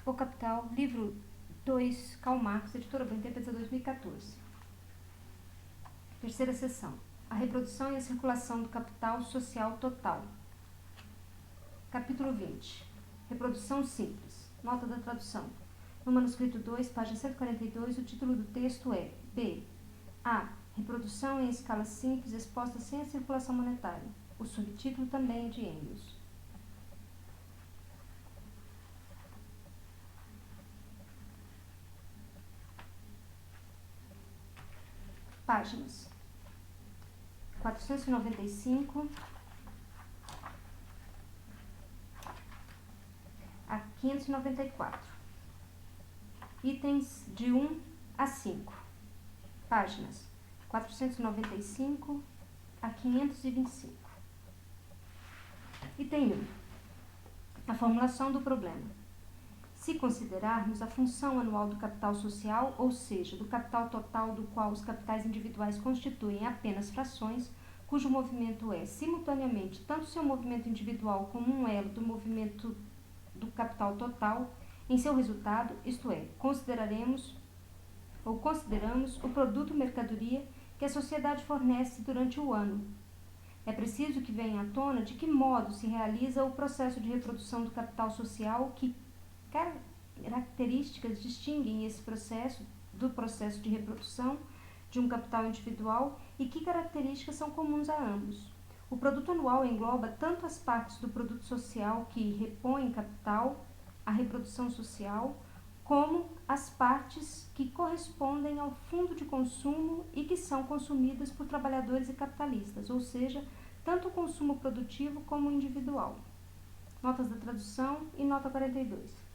O Capital, livro 2, Karl Marx, editora BNT, pesquisa 2014. Terceira seção. A reprodução e a circulação do capital social total. Capítulo 20. Reprodução simples. Nota da tradução. No manuscrito 2, página 142, o título do texto é B. A. Reprodução em escala simples exposta sem a circulação monetária. O subtítulo também é de Engels. Páginas 495 a 594. Itens de 1 a 5. Páginas 495 a 525. Item 1. A formulação do problema. Se considerarmos a função anual do capital social, ou seja, do capital total do qual os capitais individuais constituem apenas frações, cujo movimento é, simultaneamente, tanto seu movimento individual como um elo do movimento do capital total, em seu resultado, isto é, consideramos o produto mercadoria que a sociedade fornece durante o ano. É preciso que venha à tona de que modo se realiza o processo de reprodução do capital social, que características distinguem esse processo do processo de reprodução de um capital individual e que características são comuns a ambos. O produto anual engloba tanto as partes do produto social que repõem capital à reprodução social, como as partes que correspondem ao fundo de consumo e que são consumidas por trabalhadores e capitalistas, ou seja, tanto o consumo produtivo como o individual. Notas da tradução e nota 42.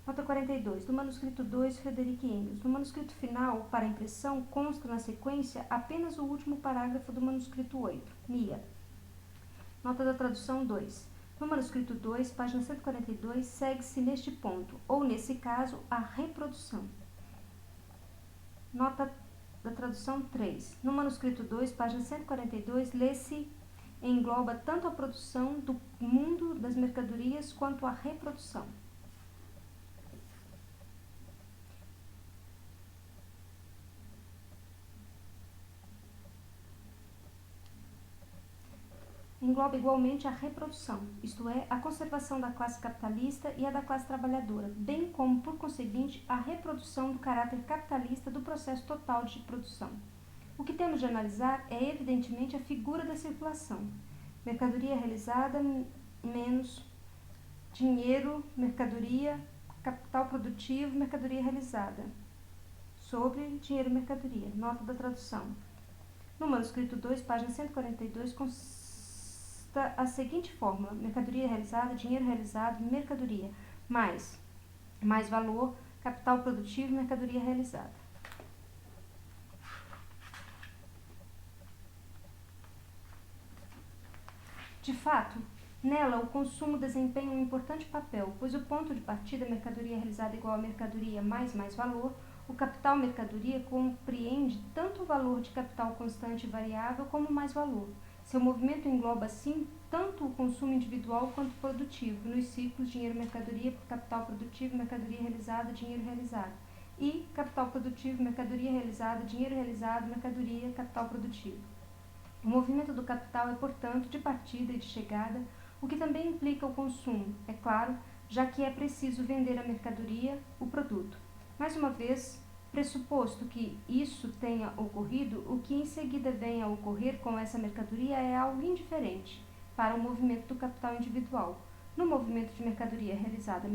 Nota 42. Do manuscrito 2, Frederic Engels. No manuscrito final, para impressão, consta na sequência apenas o último parágrafo do manuscrito 8, Mia. Nota da tradução 2. No manuscrito 2, página 142, segue-se neste ponto, ou nesse caso, a reprodução. Nota da tradução 3. No manuscrito 2, página 142, lê-se engloba tanto a produção do mundo das mercadorias quanto a reprodução. Engloba igualmente a reprodução, isto é, a conservação da classe capitalista e a da classe trabalhadora, bem como, por conseguinte, a reprodução do caráter capitalista do processo total de produção. O que temos de analisar é, evidentemente, a figura da circulação. Mercadoria realizada menos dinheiro, mercadoria, capital produtivo, mercadoria realizada, sobre dinheiro, mercadoria. Nota da tradução. No manuscrito 2, página 142, a seguinte fórmula: mercadoria realizada, dinheiro realizado, mercadoria, mais valor, capital produtivo, mercadoria realizada. De fato, nela o consumo desempenha um importante papel, pois o ponto de partida, mercadoria realizada igual a mercadoria mais valor, o capital mercadoria compreende tanto o valor de capital constante e variável como mais valor. Seu movimento engloba, assim, tanto o consumo individual quanto produtivo, nos ciclos dinheiro-mercadoria, capital produtivo, mercadoria realizada, dinheiro realizado, e capital produtivo, mercadoria realizada, dinheiro realizado, mercadoria, capital produtivo. O movimento do capital é, portanto, de partida e de chegada, o que também implica o consumo, é claro, já que é preciso vender a mercadoria, o produto. Mais uma vez, pressuposto que isso tenha ocorrido, o que em seguida venha a ocorrer com essa mercadoria é algo indiferente para o movimento do capital individual. No movimento de mercadoria realizada,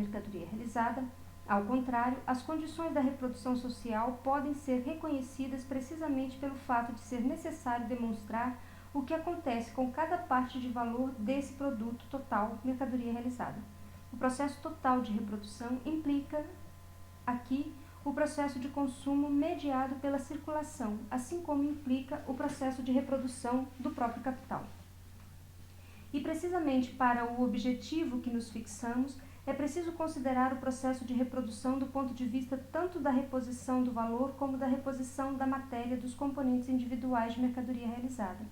ao contrário, as condições da reprodução social podem ser reconhecidas precisamente pelo fato de ser necessário demonstrar o que acontece com cada parte de valor desse produto total, mercadoria realizada. O processo total de reprodução implica, aqui, o processo de consumo mediado pela circulação, assim como implica o processo de reprodução do próprio capital. E precisamente para o objetivo que nos fixamos, é preciso considerar o processo de reprodução do ponto de vista tanto da reposição do valor como da reposição da matéria dos componentes individuais de mercadoria realizada.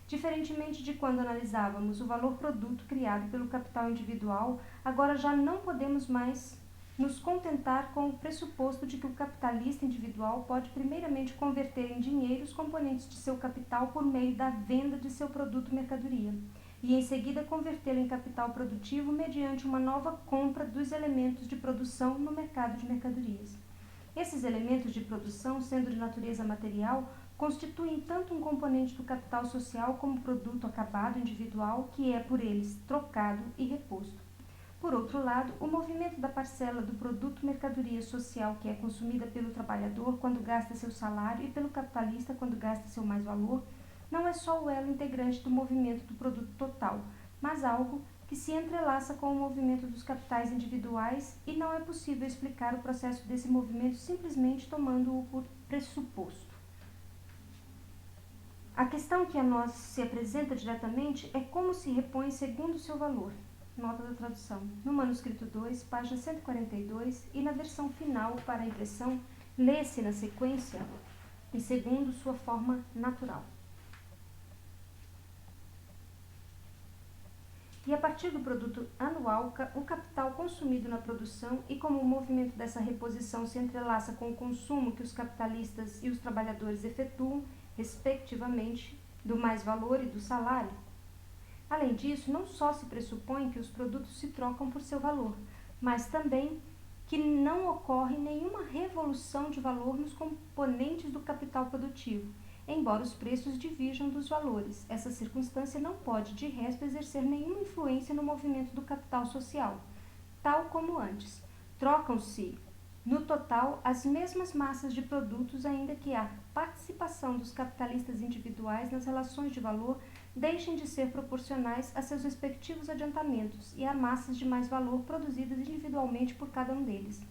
Diferentemente de quando analisávamos o valor produto criado pelo capital individual, agora já não podemos mais nos contentar com o pressuposto de que o capitalista individual pode primeiramente converter em dinheiro os componentes de seu capital por meio da venda de seu produto mercadoria, e em seguida convertê-lo em capital produtivo mediante uma nova compra dos elementos de produção no mercado de mercadorias. Esses elementos de produção, sendo de natureza material, constituem tanto um componente do capital social como produto acabado individual que é por eles trocado e reposto. Por outro lado, o movimento da parcela do produto mercadoria social que é consumida pelo trabalhador quando gasta seu salário e pelo capitalista quando gasta seu mais-valor não é só o elo integrante do movimento do produto total, mas algo que se entrelaça com o movimento dos capitais individuais e não é possível explicar o processo desse movimento simplesmente tomando-o por pressuposto. A questão que a nós se apresenta diretamente é como se repõe segundo seu valor. Nota da tradução. No manuscrito 2, página 142, e na versão final para a impressão, lê-se na sequência e segundo sua forma natural. E a partir do produto anual, o capital consumido na produção e como o movimento dessa reposição se entrelaça com o consumo que os capitalistas e os trabalhadores efetuam, respectivamente, do mais-valor e do salário. Além disso, não só se pressupõe que os produtos se trocam por seu valor, mas também que não ocorre nenhuma revolução de valor nos componentes do capital produtivo, embora os preços divirjam dos valores. Essa circunstância não pode, de resto, exercer nenhuma influência no movimento do capital social. Tal como antes, trocam-se, no total, as mesmas massas de produtos, ainda que a participação dos capitalistas individuais nas relações de valor deixem de ser proporcionais a seus respectivos adiantamentos e a massas de mais valor produzidas individualmente por cada um deles.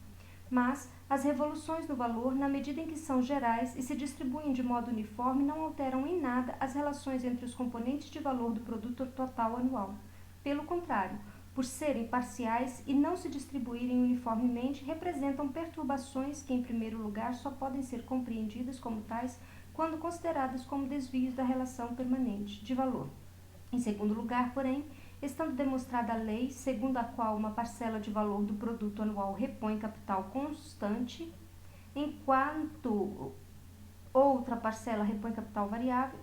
Mas as revoluções no valor, na medida em que são gerais e se distribuem de modo uniforme, não alteram em nada as relações entre os componentes de valor do produto total anual. Pelo contrário, por serem parciais e não se distribuírem uniformemente, representam perturbações que, em primeiro lugar, só podem ser compreendidas como tais quando consideradas como desvios da relação permanente de valor. Em segundo lugar, porém, estando demonstrada a lei segundo a qual uma parcela de valor do produto anual repõe capital constante, enquanto outra parcela repõe capital variável,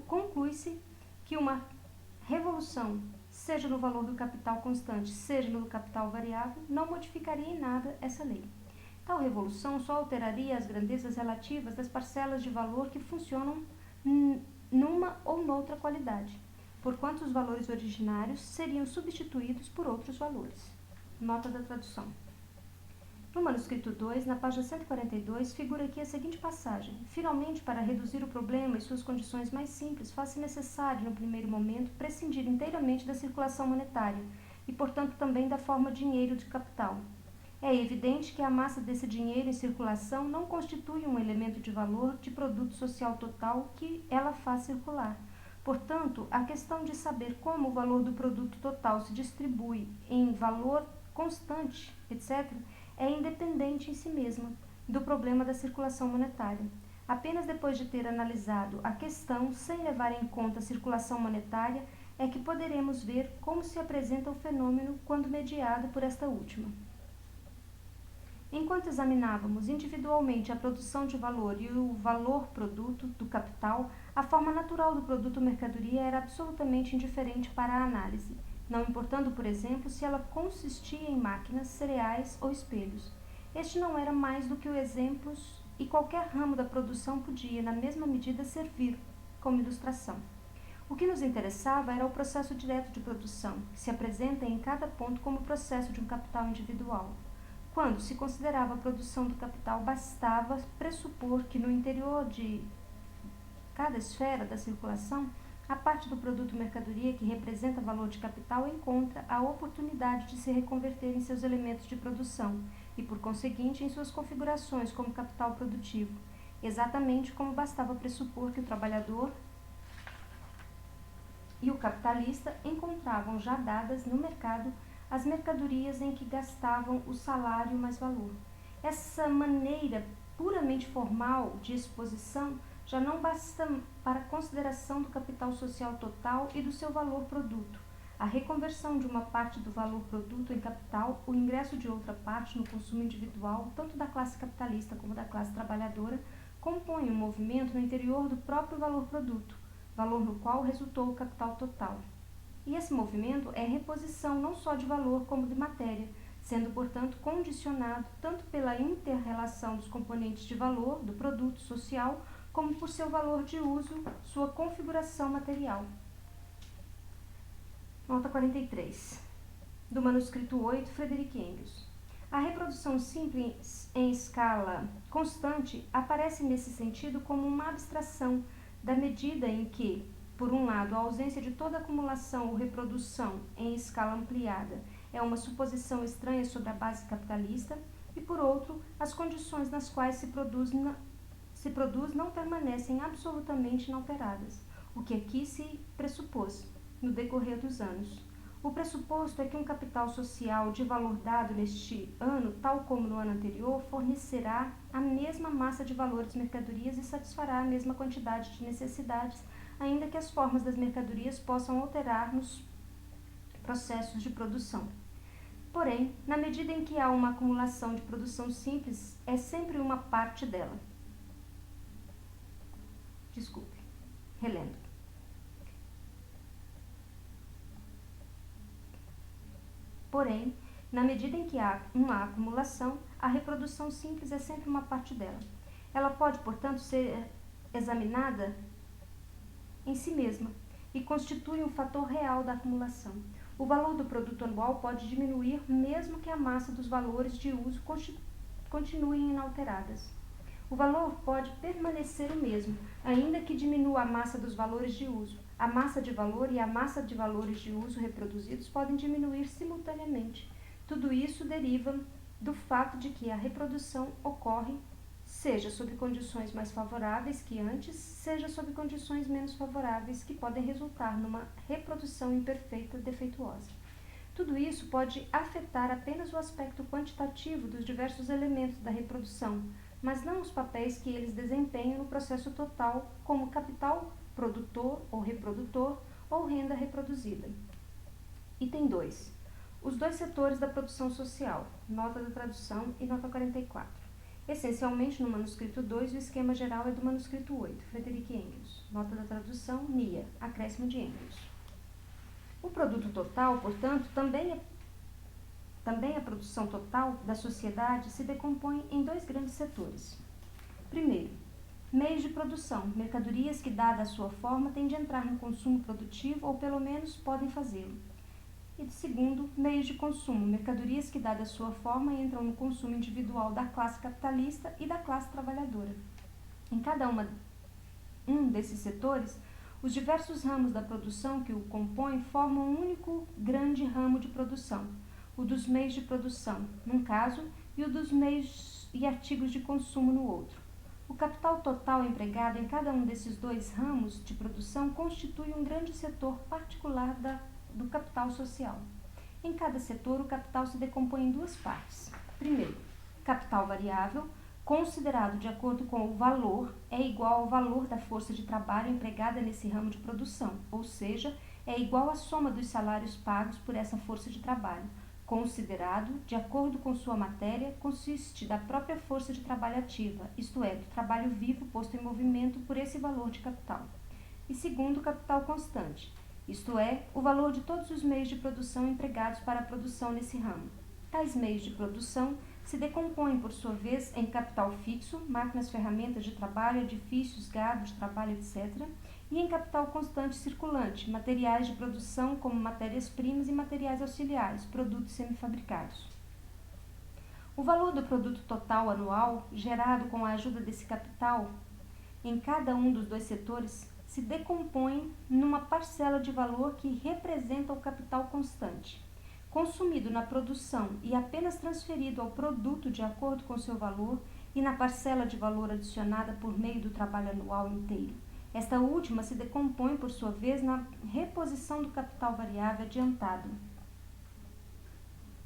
conclui-se que uma revolução, seja no valor do capital constante, seja no capital variável, não modificaria em nada essa lei. Tal revolução só alteraria as grandezas relativas das parcelas de valor que funcionam numa ou noutra qualidade, porquanto os valores originários seriam substituídos por outros valores. Nota da tradução. No manuscrito 2, na página 142, figura aqui a seguinte passagem. Finalmente, para reduzir o problema e suas condições mais simples, faz-se necessário, no primeiro momento, prescindir inteiramente da circulação monetária e, portanto, também da forma dinheiro de capital. É evidente que a massa desse dinheiro em circulação não constitui um elemento de valor de produto social total que ela faz circular. Portanto, a questão de saber como o valor do produto total se distribui em valor constante, etc., é independente em si mesma do problema da circulação monetária. Apenas depois de ter analisado a questão, sem levar em conta a circulação monetária, é que poderemos ver como se apresenta o fenômeno quando mediado por esta última. Enquanto examinávamos individualmente a produção de valor e o valor produto do capital, a forma natural do produto mercadoria era absolutamente indiferente para a análise, não importando, por exemplo, se ela consistia em máquinas, cereais ou espelhos. Este não era mais do que o exemplos e qualquer ramo da produção podia, na mesma medida, servir como ilustração. O que nos interessava era o processo direto de produção, que se apresenta em cada ponto como o processo de um capital individual. Quando se considerava a produção do capital, bastava pressupor que no interior de cada esfera da circulação, a parte do produto mercadoria que representa valor de capital encontra a oportunidade de se reconverter em seus elementos de produção e, por conseguinte, em suas configurações como capital produtivo, exatamente como bastava pressupor que o trabalhador e o capitalista encontravam já dadas no mercado as mercadorias em que gastavam o salário mais valor. Essa maneira puramente formal de exposição já não basta para a consideração do capital social total e do seu valor produto. a reconversão de uma parte do valor produto em capital, o ingresso de outra parte no consumo individual, tanto da classe capitalista como da classe trabalhadora, compõem um movimento no interior do próprio valor produto, valor no qual resultou o capital total. E esse movimento é reposição não só de valor como de matéria, sendo, portanto, condicionado tanto pela inter-relação dos componentes de valor do produto social, como por seu valor de uso, sua configuração material. Nota 43. Do manuscrito 8, Frederick Engels. A reprodução simples em escala constante aparece nesse sentido como uma abstração da medida em que, por um lado, a ausência de toda acumulação ou reprodução em escala ampliada é uma suposição estranha sobre a base capitalista, e, por outro, as condições nas quais se produz não permanecem absolutamente inalteradas, o que aqui se pressupôs, no decorrer dos anos. O pressuposto é que um capital social de valor dado neste ano, tal como no ano anterior, fornecerá a mesma massa de valores mercadorias e satisfará a mesma quantidade de necessidades, ainda que as formas das mercadorias possam alterar nos processos de produção. Porém, na medida em que há uma acumulação de produção simples, é sempre uma parte dela. Relendo. Porém, na medida em que há uma acumulação, a reprodução simples é sempre uma parte dela. Ela pode, portanto, ser examinada em si mesma e constitui um fator real da acumulação. O valor do produto anual pode diminuir mesmo que a massa dos valores de uso continuem inalteradas. O valor pode permanecer o mesmo, ainda que diminua a massa dos valores de uso. A massa de valor e a massa de valores de uso reproduzidos podem diminuir simultaneamente. Tudo isso deriva do fato de que a reprodução ocorre seja sob condições mais favoráveis que antes, seja sob condições menos favoráveis que podem resultar numa reprodução imperfeita defeituosa. Tudo isso pode afetar apenas o aspecto quantitativo dos diversos elementos da reprodução, mas não os papéis que eles desempenham no processo total, como capital produtor ou reprodutor ou renda reproduzida. Item 2. Os dois setores da produção social, nota da tradução e nota 44. Essencialmente, no manuscrito 2, o esquema geral é do manuscrito 8, Frederick Engels. Nota da tradução, Nia, acréscimo de Engels. O produto total, portanto, também a produção total da sociedade se decompõe em dois grandes setores. Primeiro, meios de produção, mercadorias que, dada a sua forma, têm de entrar no consumo produtivo ou, pelo menos, podem fazê-lo. E, segundo, meios de consumo, mercadorias que, dada a sua forma, entram no consumo individual da classe capitalista e da classe trabalhadora. Em cada um desses setores, os diversos ramos da produção que o compõem formam um único grande ramo de produção, o dos meios de produção, num caso, e o dos meios e artigos de consumo no outro. O capital total empregado em cada um desses dois ramos de produção constitui um grande setor particular do capital social. Em cada setor, o capital se decompõe em duas partes. Primeiro, capital variável, considerado de acordo com o valor, é igual ao valor da força de trabalho empregada nesse ramo de produção, ou seja, é igual à soma dos salários pagos por essa força de trabalho. Considerado, de acordo com sua matéria, consiste da própria força de trabalho ativa, isto é, do trabalho vivo posto em movimento por esse valor de capital. E segundo, capital constante, isto é, o valor de todos os meios de produção empregados para a produção nesse ramo. Tais meios de produção se decompõem, por sua vez, em capital fixo, máquinas, ferramentas de trabalho, edifícios, gado de trabalho, etc., e em capital constante circulante, materiais de produção como matérias-primas e materiais auxiliares, produtos semifabricados. O valor do produto total anual, gerado com a ajuda desse capital, em cada um dos dois setores, se decompõe numa parcela de valor que representa o capital constante, consumido na produção e apenas transferido ao produto de acordo com seu valor, e na parcela de valor adicionada por meio do trabalho anual inteiro. Esta última se decompõe, por sua vez, na reposição do capital variável adiantado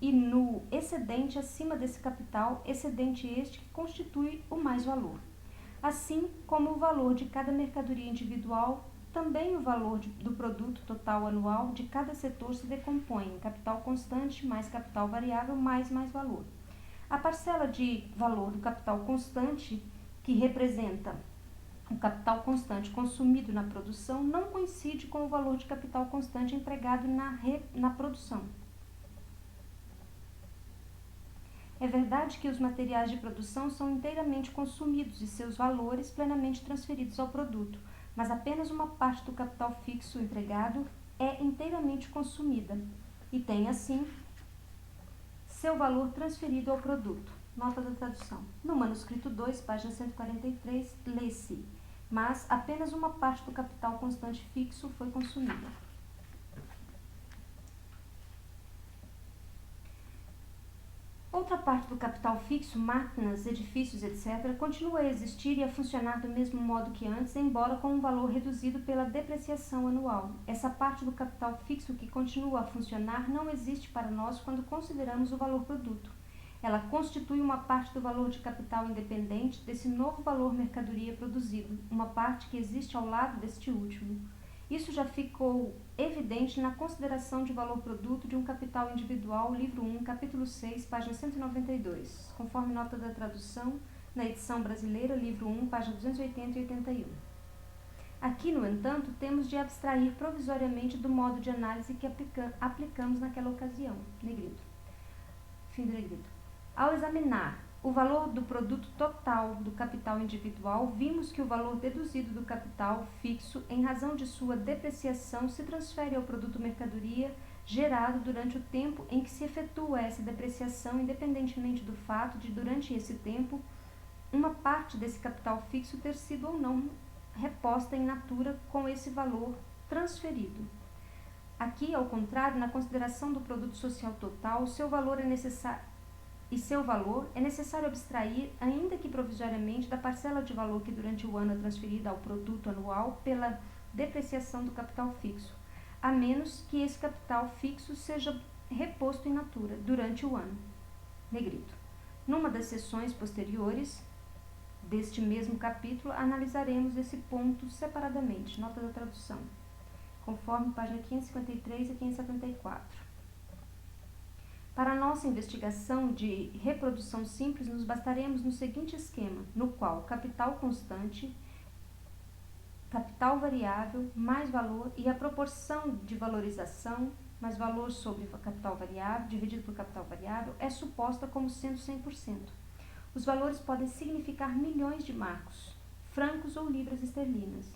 e no excedente acima desse capital, excedente este que constitui o mais-valor. Assim como o valor de cada mercadoria individual também o valor do produto total anual de cada setor se decompõe em capital constante mais capital variável mais valor. A parcela de valor do capital constante, que representa o capital constante consumido na produção, não coincide com o valor de capital constante empregado na produção. É verdade que os materiais de produção são inteiramente consumidos e seus valores plenamente transferidos ao produto, mas apenas uma parte do capital fixo empregado é inteiramente consumida e tem, assim, seu valor transferido ao produto. Nota da tradução. No manuscrito 2, página 143, lê-se: mas apenas uma parte do capital constante fixo foi consumida. Outra parte do capital fixo, máquinas, edifícios, etc., continua a existir e a funcionar do mesmo modo que antes, embora com um valor reduzido pela depreciação anual. Essa parte do capital fixo que continua a funcionar não existe para nós quando consideramos o valor produto. Ela constitui uma parte do valor de capital independente desse novo valor mercadoria produzido, uma parte que existe ao lado deste último. Isso já ficou evidente na consideração de valor produto de um capital individual, livro 1, capítulo 6, página 192, conforme nota da tradução, na edição brasileira, livro 1, página 280 e 81. Aqui, no entanto, temos de abstrair provisoriamente do modo de análise que aplicamos naquela ocasião. Negrito. Fim do negrito. Ao examinar o valor do produto total do capital individual, vimos que o valor deduzido do capital fixo, em razão de sua depreciação, se transfere ao produto mercadoria gerado durante o tempo em que se efetua essa depreciação, independentemente do fato de, durante esse tempo, uma parte desse capital fixo ter sido ou não reposta em natura com esse valor transferido. Aqui, ao contrário, na consideração do produto social total, o seu valor é necessário abstrair, ainda que provisoriamente, da parcela de valor que durante o ano é transferida ao produto anual pela depreciação do capital fixo, a menos que esse capital fixo seja reposto em natura durante o ano. Negrito. Numa das sessões posteriores deste mesmo capítulo, analisaremos esse ponto separadamente. Nota da tradução, conforme página 553 e 574. Para a nossa investigação de reprodução simples, nos bastaremos no seguinte esquema, no qual capital constante, capital variável, mais valor e a proporção de valorização, mais valor sobre capital variável, dividido por capital variável, é suposta como sendo 100%. Os valores podem significar milhões de marcos, francos ou libras esterlinas.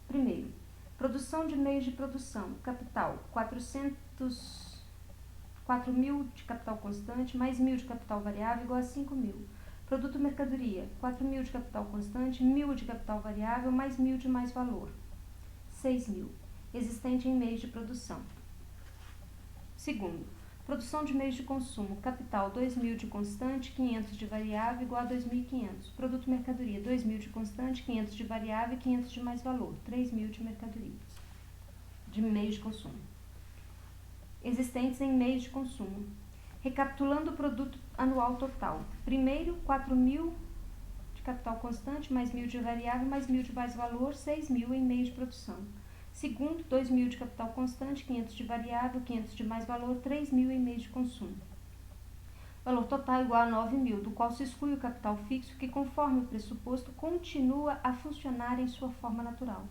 Primeiro, produção de meios de produção, capital, 4.000 de capital constante, mais 1.000 de capital variável, igual a 5.000. Produto mercadoria, 4.000 de capital constante, 1.000 de capital variável, mais 1.000 de mais valor, 6.000, existente em meios de produção. Segundo, produção de meios de consumo, capital, 2.000 de constante, 500 de variável, igual a 2.500. Produto mercadoria, 2.000 de constante, 500 de variável e 500 de mais valor, 3.000 de mercadorias, de meios de consumo existentes em meios de consumo. Recapitulando o produto anual total. Primeiro, 4.000 de capital constante, mais 1.000 de variável, mais 1.000 de mais valor, 6.000 em meios de produção. Segundo, 2.000 de capital constante, 500 de variável, 500 de mais valor, 3.000 em meios de consumo. Valor total igual a 9.000, do qual se exclui o capital fixo, que, conforme o pressuposto, continua a funcionar em sua forma natural.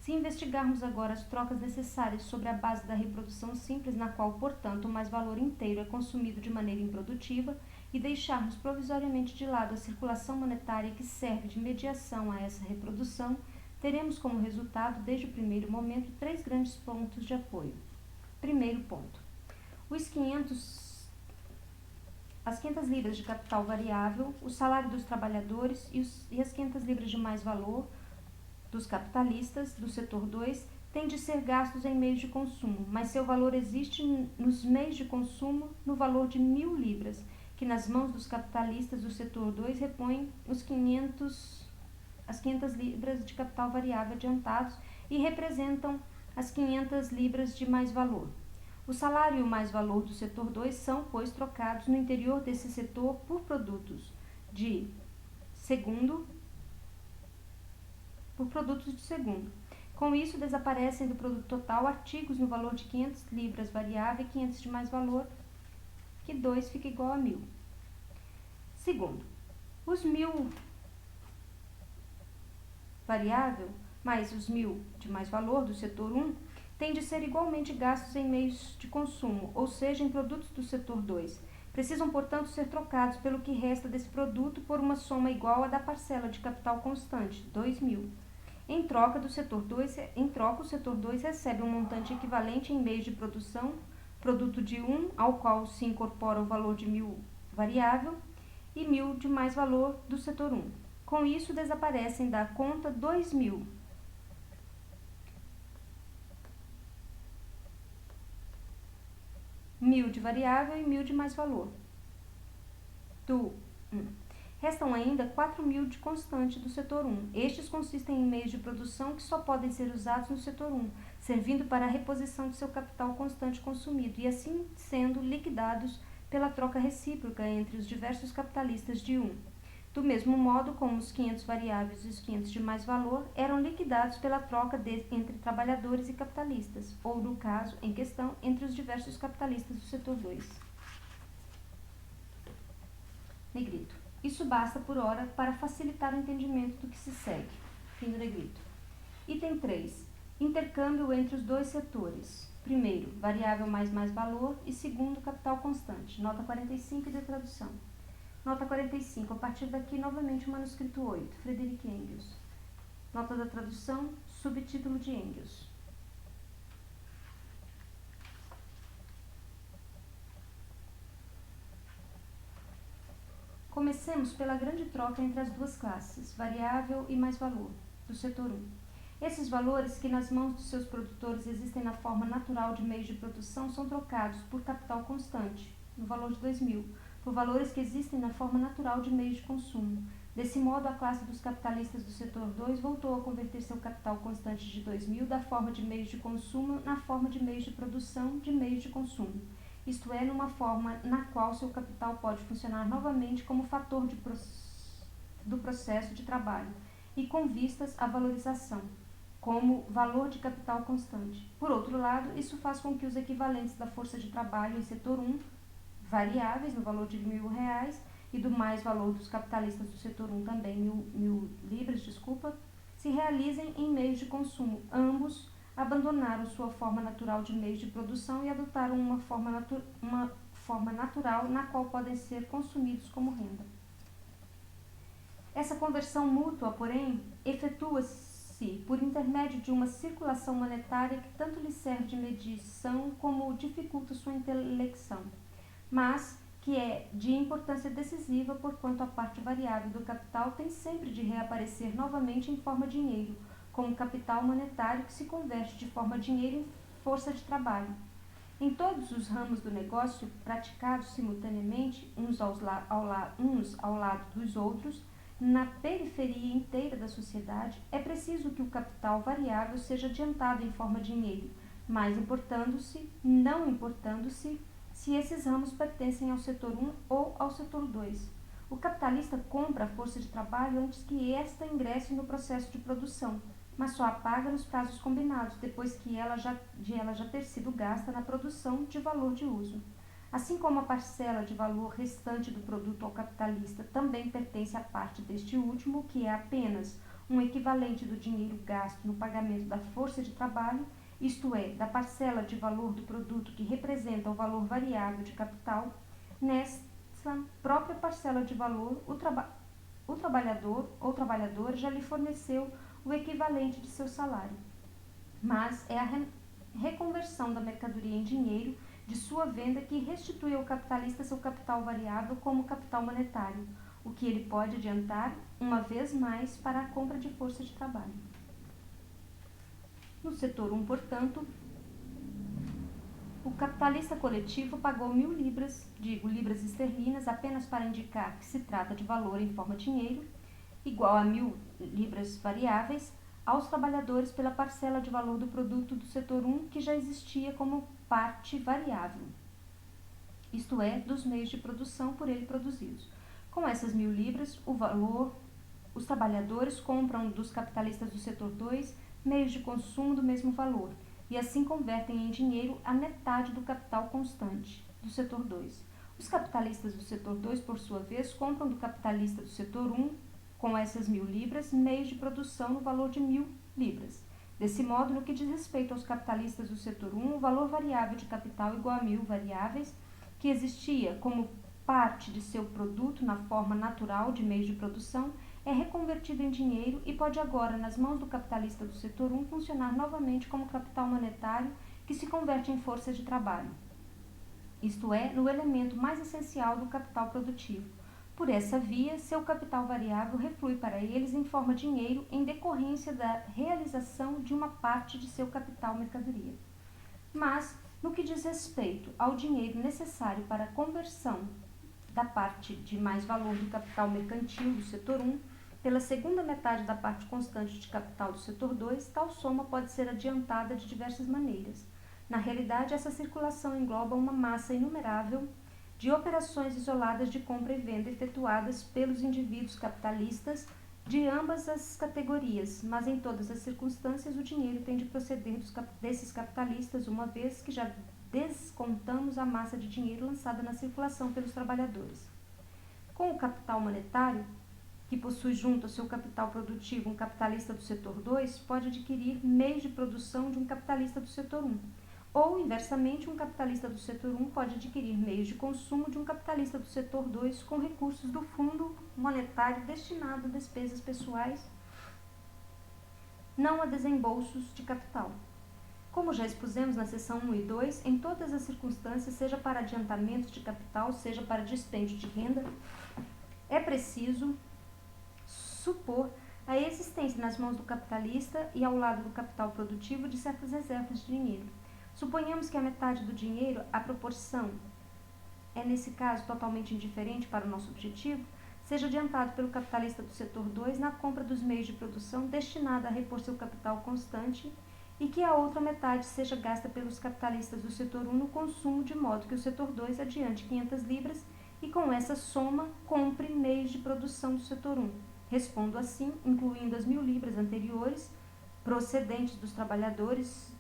Se investigarmos agora as trocas necessárias sobre a base da reprodução simples, na qual, portanto, o mais valor inteiro é consumido de maneira improdutiva, e deixarmos provisoriamente de lado a circulação monetária que serve de mediação a essa reprodução, teremos como resultado, desde o primeiro momento, 3 grandes pontos de apoio. Primeiro ponto. As 500 libras de capital variável, o salário dos trabalhadores e as 500 libras de mais valor dos capitalistas do setor 2 têm de ser gastos em meios de consumo, mas seu valor existe nos meios de consumo no valor de 1.000 libras, que nas mãos dos capitalistas do setor 2 repõem as 500 libras de capital variável adiantados e representam as 500 libras de mais valor. O salário e o mais valor do setor 2 são, pois, trocados no interior desse setor por produtos de segundo por produtos de segundo. Com isso, desaparecem do produto total artigos no valor de 500 libras variável e 500 de mais valor, que 2 fica igual a 1.000. Segundo, os 1.000 variável mais os 1.000 de mais valor do setor 1 têm de ser igualmente gastos em meios de consumo, ou seja, em produtos do setor 2. Precisam, portanto, ser trocados pelo que resta desse produto por uma soma igual à da parcela de capital constante, 2.000. Em troca, o setor 2 recebe um montante equivalente em meios de produção, produto de 1, ao qual se incorpora o valor de 1.000 variável e 1.000 de mais valor do setor 1. Com isso, desaparecem da conta 2.000. 1.000 de variável e 1.000 de mais valor do 1. Restam ainda 4.000 de constante do setor 1. Estes consistem em meios de produção que só podem ser usados no setor 1, servindo para a reposição de seu capital constante consumido e assim sendo liquidados pela troca recíproca entre os diversos capitalistas de 1. Do mesmo modo como os 500 variáveis e os 500 de mais valor eram liquidados pela troca entre trabalhadores e capitalistas, ou, no caso em questão, entre os diversos capitalistas do setor 2. Negrito. Isso basta por hora para facilitar o entendimento do que se segue. Fim do negrito. Item 3. Intercâmbio entre os dois setores. Primeiro, variável mais valor e segundo, capital constante. Nota 45 de tradução. Nota 45. A partir daqui, novamente o manuscrito 8. Frederick Engels. Nota da tradução, subtítulo de Engels. Comecemos pela grande troca entre as duas classes, variável e mais valor, do setor 1. Esses valores, que nas mãos dos seus produtores existem na forma natural de meios de produção, são trocados por capital constante, no valor de 2.000, por valores que existem na forma natural de meios de consumo. Desse modo, a classe dos capitalistas do setor 2 voltou a converter seu capital constante de 2.000 da forma de meios de consumo na forma de meios de produção de meios de consumo, isto é, numa forma na qual seu capital pode funcionar novamente como fator do processo de trabalho e com vistas à valorização, como valor de capital constante. Por outro lado, isso faz com que os equivalentes da força de trabalho em setor 1, variáveis no valor de R$1.000, e do mais valor dos capitalistas do setor 1 também, 1.000 libras, se realizem em meios de consumo. Ambos abandonaram sua forma natural de meios de produção e adotaram uma forma natural na qual podem ser consumidos como renda. Essa conversão mútua, porém, efetua-se por intermédio de uma circulação monetária que tanto lhe serve de medição como dificulta sua intelecção, mas que é de importância decisiva, porquanto a parte variável do capital tem sempre de reaparecer novamente em forma dinheiro, como capital monetário que se converte de forma dinheiro em força de trabalho. Em todos os ramos do negócio, praticados simultaneamente, uns ao lado dos outros, na periferia inteira da sociedade, é preciso que o capital variável seja adiantado em forma dinheiro, mas não importando-se se esses ramos pertencem ao setor 1 ou ao setor 2. O capitalista compra a força de trabalho antes que esta ingresse no processo de produção, mas só a paga nos prazos combinados, depois de ela já ter sido gasta na produção de valor de uso. Assim como a parcela de valor restante do produto ao capitalista também pertence à parte deste último, que é apenas um equivalente do dinheiro gasto no pagamento da força de trabalho, isto é, da parcela de valor do produto que representa o valor variável de capital, nessa própria parcela de valor, o trabalhador ou trabalhadora já lhe forneceu o equivalente de seu salário. Mas é a reconversão da mercadoria em dinheiro de sua venda que restitui ao capitalista seu capital variável como capital monetário, o que ele pode adiantar, uma vez mais, para a compra de força de trabalho. No setor 1, portanto, o capitalista coletivo pagou 1.000 libras esterlinas, apenas para indicar que se trata de valor em forma de dinheiro, igual a 1.000 libras variáveis, aos trabalhadores pela parcela de valor do produto do setor 1 que já existia como parte variável, isto é, dos meios de produção por ele produzidos. Com essas 1.000 libras, o valor Os trabalhadores compram dos capitalistas do setor 2 meios de consumo do mesmo valor, e assim convertem em dinheiro a metade do capital constante do setor 2. Os capitalistas do setor 2, por sua vez, compram do capitalista do setor 1, com essas 1.000 libras, meios de produção no valor de 1.000 libras. Desse modo, no que diz respeito aos capitalistas do setor 1, o valor variável de capital igual a 1.000 variáveis, que existia como parte de seu produto na forma natural de meios de produção, é reconvertido em dinheiro e pode agora, nas mãos do capitalista do setor 1, funcionar novamente como capital monetário que se converte em força de trabalho, isto é, no elemento mais essencial do capital produtivo. Por essa via, seu capital variável reflui para eles em forma de dinheiro em decorrência da realização de uma parte de seu capital mercadoria. Mas, no que diz respeito ao dinheiro necessário para a conversão da parte de mais valor do capital mercantil do setor 1, pela segunda metade da parte constante de capital do setor 2, tal soma pode ser adiantada de diversas maneiras. Na realidade, essa circulação engloba uma massa inumerável de operações isoladas de compra e venda efetuadas pelos indivíduos capitalistas de ambas as categorias, mas em todas as circunstâncias o dinheiro tem de proceder desses capitalistas, uma vez que já descontamos a massa de dinheiro lançada na circulação pelos trabalhadores. Com o capital monetário, que possui junto ao seu capital produtivo um capitalista do setor 2, pode adquirir meios de produção de um capitalista do setor 1. Ou, inversamente, um capitalista do setor 1 pode adquirir meios de consumo de um capitalista do setor 2 com recursos do fundo monetário destinado a despesas pessoais, não a desembolsos de capital. Como já expusemos na seção 1 e 2, em todas as circunstâncias, seja para adiantamento de capital, seja para dispêndio de renda, é preciso supor a existência nas mãos do capitalista e ao lado do capital produtivo de certas reservas de dinheiro. Suponhamos que a metade do dinheiro, a proporção é nesse caso totalmente indiferente para o nosso objetivo, seja adiantado pelo capitalista do setor 2 na compra dos meios de produção destinada a repor seu capital constante e que a outra metade seja gasta pelos capitalistas do setor 1 no consumo, de modo que o setor 2 adiante 500 libras e com essa soma compre meios de produção do setor 1. Respondo assim, incluindo as 1.000 libras anteriores, procedentes dos trabalhadores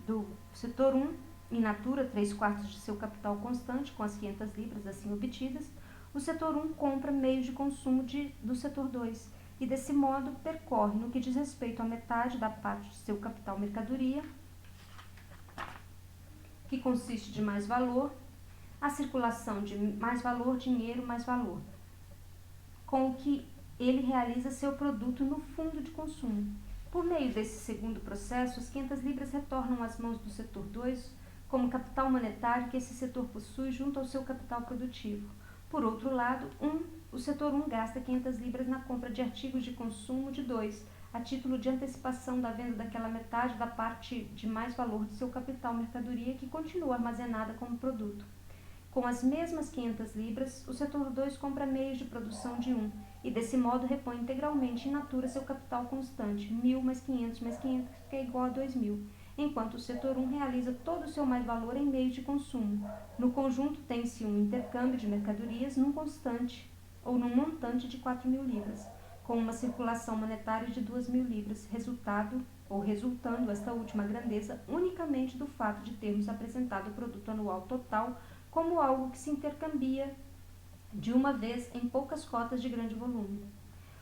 do setor 1, in natura 3/4 de seu capital constante, com as 500 libras assim obtidas, o setor 1 compra meios de consumo do setor 2 e, desse modo, percorre, no que diz respeito à metade da parte de seu capital mercadoria, que consiste de mais valor, a circulação de mais valor, dinheiro, mais valor, com o que ele realiza seu produto no fundo de consumo. Por meio desse segundo processo, as 500 libras retornam às mãos do setor 2 como capital monetário que esse setor possui junto ao seu capital produtivo. Por outro lado, o setor 1 gasta 500 libras na compra de artigos de consumo de 2, a título de antecipação da venda daquela metade da parte de mais valor de seu capital mercadoria que continua armazenada como produto. Com as mesmas 500 libras, o setor 2 compra meios de produção de 1 e, desse modo, repõe integralmente in natura seu capital constante, 1.000 mais 500 mais 500, que é igual a 2.000, enquanto o setor 1 realiza todo o seu mais-valor em meios de consumo. No conjunto, tem-se um intercâmbio de mercadorias num constante ou num montante de 4.000 libras, com uma circulação monetária de 2.000 libras, resultando esta última grandeza unicamente do fato de termos apresentado o produto anual total como algo que se intercambia de uma vez em poucas cotas de grande volume.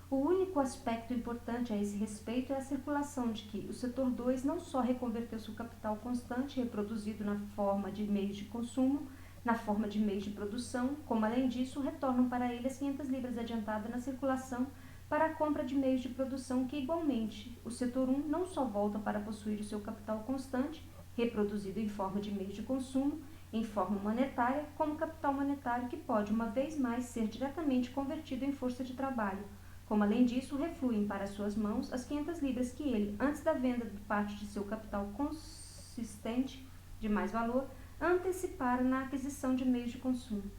O único aspecto importante a esse respeito é a circulação de que o setor 2 não só reconverteu seu capital constante, reproduzido na forma de meios de consumo, na forma de meios de produção, como além disso retornam para ele as 500 libras adiantadas na circulação para a compra de meios de produção que, igualmente, o setor 1 não só volta para possuir o seu capital constante, reproduzido em forma de meios de consumo, em forma monetária, como capital monetário que pode, uma vez mais, ser diretamente convertido em força de trabalho, como além disso refluem para suas mãos as 500 libras que ele, antes da venda de parte de seu capital consistente de mais valor, antecipara na aquisição de meios de consumo.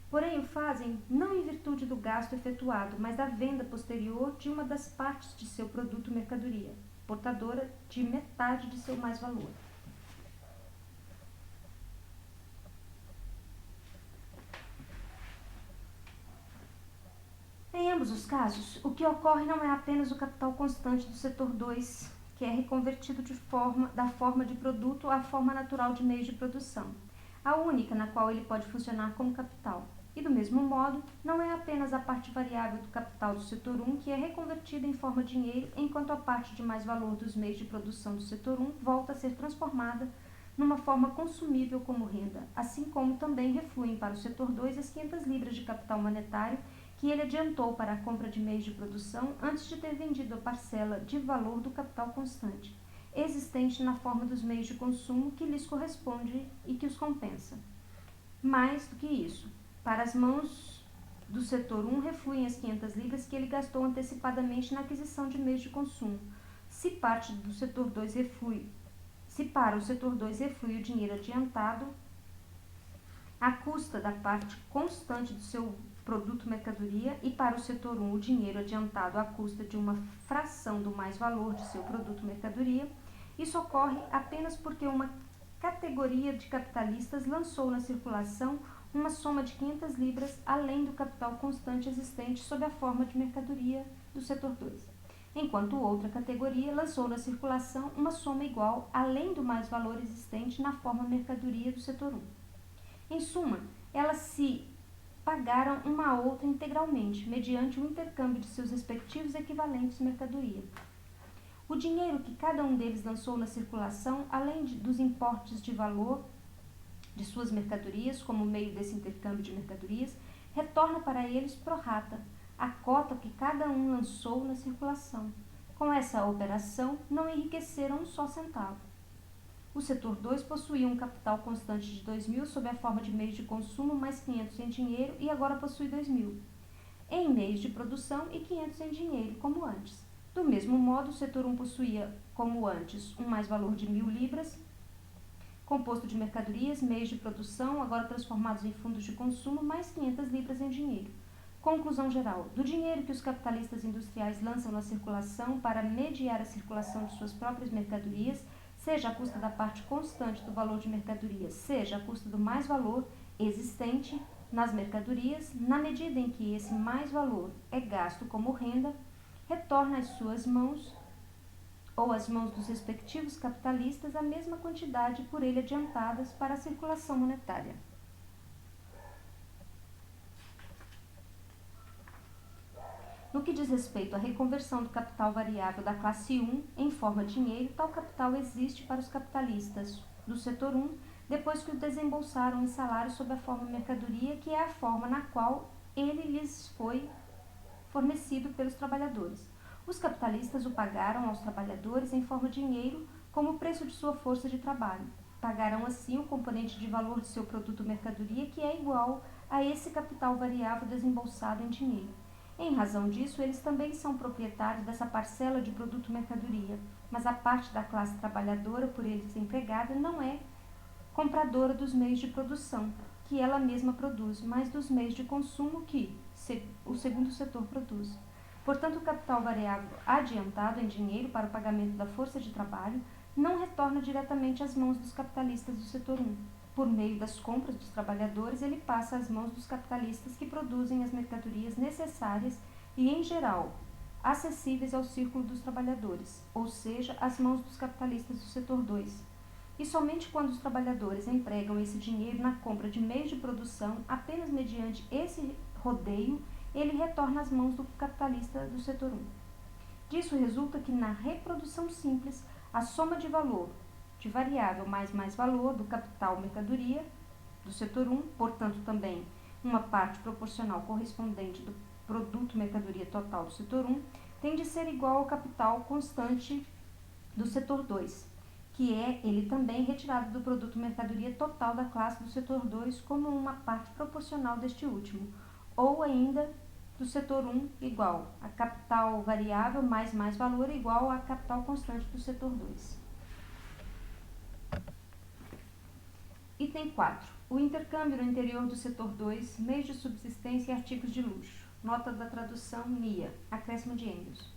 Porém, o fazem não em virtude do gasto efetuado, mas da venda posterior de uma das partes de seu produto mercadoria, portadora de metade de seu mais valor. Em ambos os casos, o que ocorre não é apenas o capital constante do setor 2, que é reconvertido da forma de produto à forma natural de meio de produção, a única na qual ele pode funcionar como capital. E do mesmo modo, não é apenas a parte variável do capital do setor 1 que é reconvertida em forma de dinheiro, enquanto a parte de mais valor dos meios de produção do setor 1 volta a ser transformada numa forma consumível como renda, assim como também refluem para o setor 2 as 500 libras de capital monetário que ele adiantou para a compra de meios de produção antes de ter vendido a parcela de valor do capital constante, existente na forma dos meios de consumo que lhes corresponde e que os compensa. Mais do que isso, para as mãos do setor 1 refluem as 500 libras que ele gastou antecipadamente na aquisição de meios de consumo. Se para o setor 2 reflui o dinheiro adiantado, à custa da parte constante do seu produto mercadoria, e para o setor 1 o dinheiro adiantado à custa de uma fração do mais-valor de seu produto mercadoria, isso ocorre apenas porque uma categoria de capitalistas lançou na circulação uma soma de 500 libras além do capital constante existente sob a forma de mercadoria do setor 2, enquanto outra categoria lançou na circulação uma soma igual além do mais-valor existente na forma mercadoria do setor 1. Em suma, elas se pagaram uma a outra integralmente, mediante o intercâmbio de seus respectivos equivalentes de mercadoria. O dinheiro que cada um deles lançou na circulação, além dos importes de valor de suas mercadorias, como meio desse intercâmbio de mercadorias, retorna para eles pro rata, a cota que cada um lançou na circulação. Com essa operação, não enriqueceram um só centavo. O setor 2 possuía um capital constante de 2.000 sob a forma de meios de consumo mais 500 em dinheiro e agora possui 2.000 em meios de produção e 500 em dinheiro, como antes. Do mesmo modo, o setor 1 possuía, como antes, um mais-valor de 1.000 libras, composto de mercadorias, meios de produção, agora transformados em fundos de consumo, mais 500 libras em dinheiro. Conclusão geral: do dinheiro que os capitalistas industriais lançam na circulação para mediar a circulação de suas próprias mercadorias, seja à custa da parte constante do valor de mercadorias, seja à custa do mais-valor existente nas mercadorias, na medida em que esse mais-valor é gasto como renda, retorna às suas mãos ou às mãos dos respectivos capitalistas a mesma quantidade por ele adiantadas para a circulação monetária. No que diz respeito à reconversão do capital variável da classe 1 em forma de dinheiro, tal capital existe para os capitalistas do setor 1 depois que o desembolsaram em salário sob a forma mercadoria, que é a forma na qual ele lhes foi fornecido pelos trabalhadores. Os capitalistas o pagaram aos trabalhadores em forma de dinheiro como preço de sua força de trabalho. Pagaram assim o componente de valor de seu produto mercadoria, que é igual a esse capital variável desembolsado em dinheiro. Em razão disso, eles também são proprietários dessa parcela de produto mercadoria, mas a parte da classe trabalhadora por eles empregada não é compradora dos meios de produção que ela mesma produz, mas dos meios de consumo que o segundo setor produz. Portanto, o capital variável adiantado em dinheiro para o pagamento da força de trabalho não retorna diretamente às mãos dos capitalistas do setor 1. Por meio das compras dos trabalhadores, ele passa às mãos dos capitalistas que produzem as mercadorias necessárias e, em geral, acessíveis ao círculo dos trabalhadores, ou seja, às mãos dos capitalistas do setor 2. E somente quando os trabalhadores empregam esse dinheiro na compra de meios de produção, apenas mediante esse rodeio, ele retorna às mãos do capitalista do setor 1. Disso resulta que, na reprodução simples, a soma de valor de variável mais valor do capital mercadoria do setor 1, portanto também uma parte proporcional correspondente do produto mercadoria total do setor 1, tem de ser igual ao capital constante do setor 2, que é ele também retirado do produto mercadoria total da classe do setor 2 como uma parte proporcional deste último, ou ainda do setor 1 igual a capital variável mais valor igual a capital constante do setor 2. Item 4. O intercâmbio no interior do setor 2, meios de subsistência e artigos de luxo. Nota da tradução NIA, acréscimo de Engels.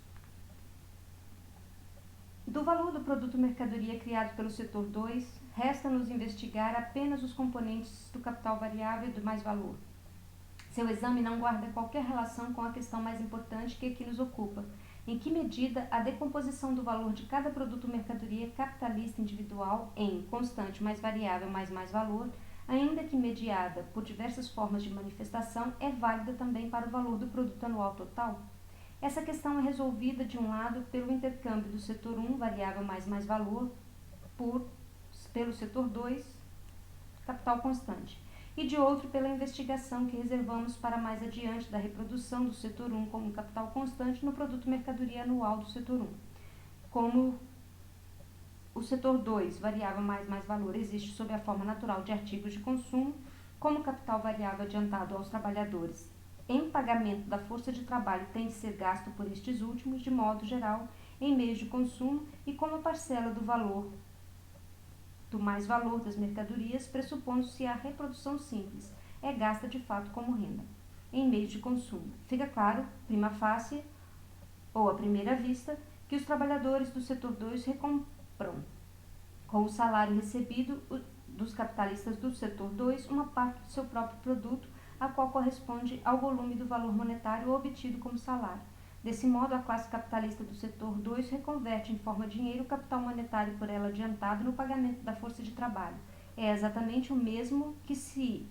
Do valor do produto mercadoria criado pelo setor 2, resta-nos investigar apenas os componentes do capital variável e do mais-valor. Seu exame não guarda qualquer relação com a questão mais importante que aqui nos ocupa. Em que medida a decomposição do valor de cada produto ou mercadoria capitalista individual em constante mais variável mais valor, ainda que mediada por diversas formas de manifestação, é válida também para o valor do produto anual total? Essa questão é resolvida, de um lado, pelo intercâmbio do setor 1, variável mais valor, pelo setor 2, capital constante, e de outro pela investigação que reservamos para mais adiante da reprodução do setor 1 como capital constante no produto mercadoria anual do setor 1. Como o setor 2, variável mais valor, existe sob a forma natural de artigos de consumo, como capital variável adiantado aos trabalhadores em pagamento da força de trabalho tem de ser gasto por estes últimos, de modo geral, em meios de consumo, e como a parcela do valor do mais valor das mercadorias, pressupondo-se a reprodução simples, é gasta de fato como renda em meios de consumo. Fica claro, prima facie, ou à primeira vista, que os trabalhadores do setor 2 recompram, com o salário recebido dos capitalistas do setor 2, uma parte do seu próprio produto, a qual corresponde ao volume do valor monetário obtido como salário. Desse modo, a classe capitalista do setor 2 reconverte em forma de dinheiro o capital monetário por ela adiantado no pagamento da força de trabalho. É exatamente o mesmo que se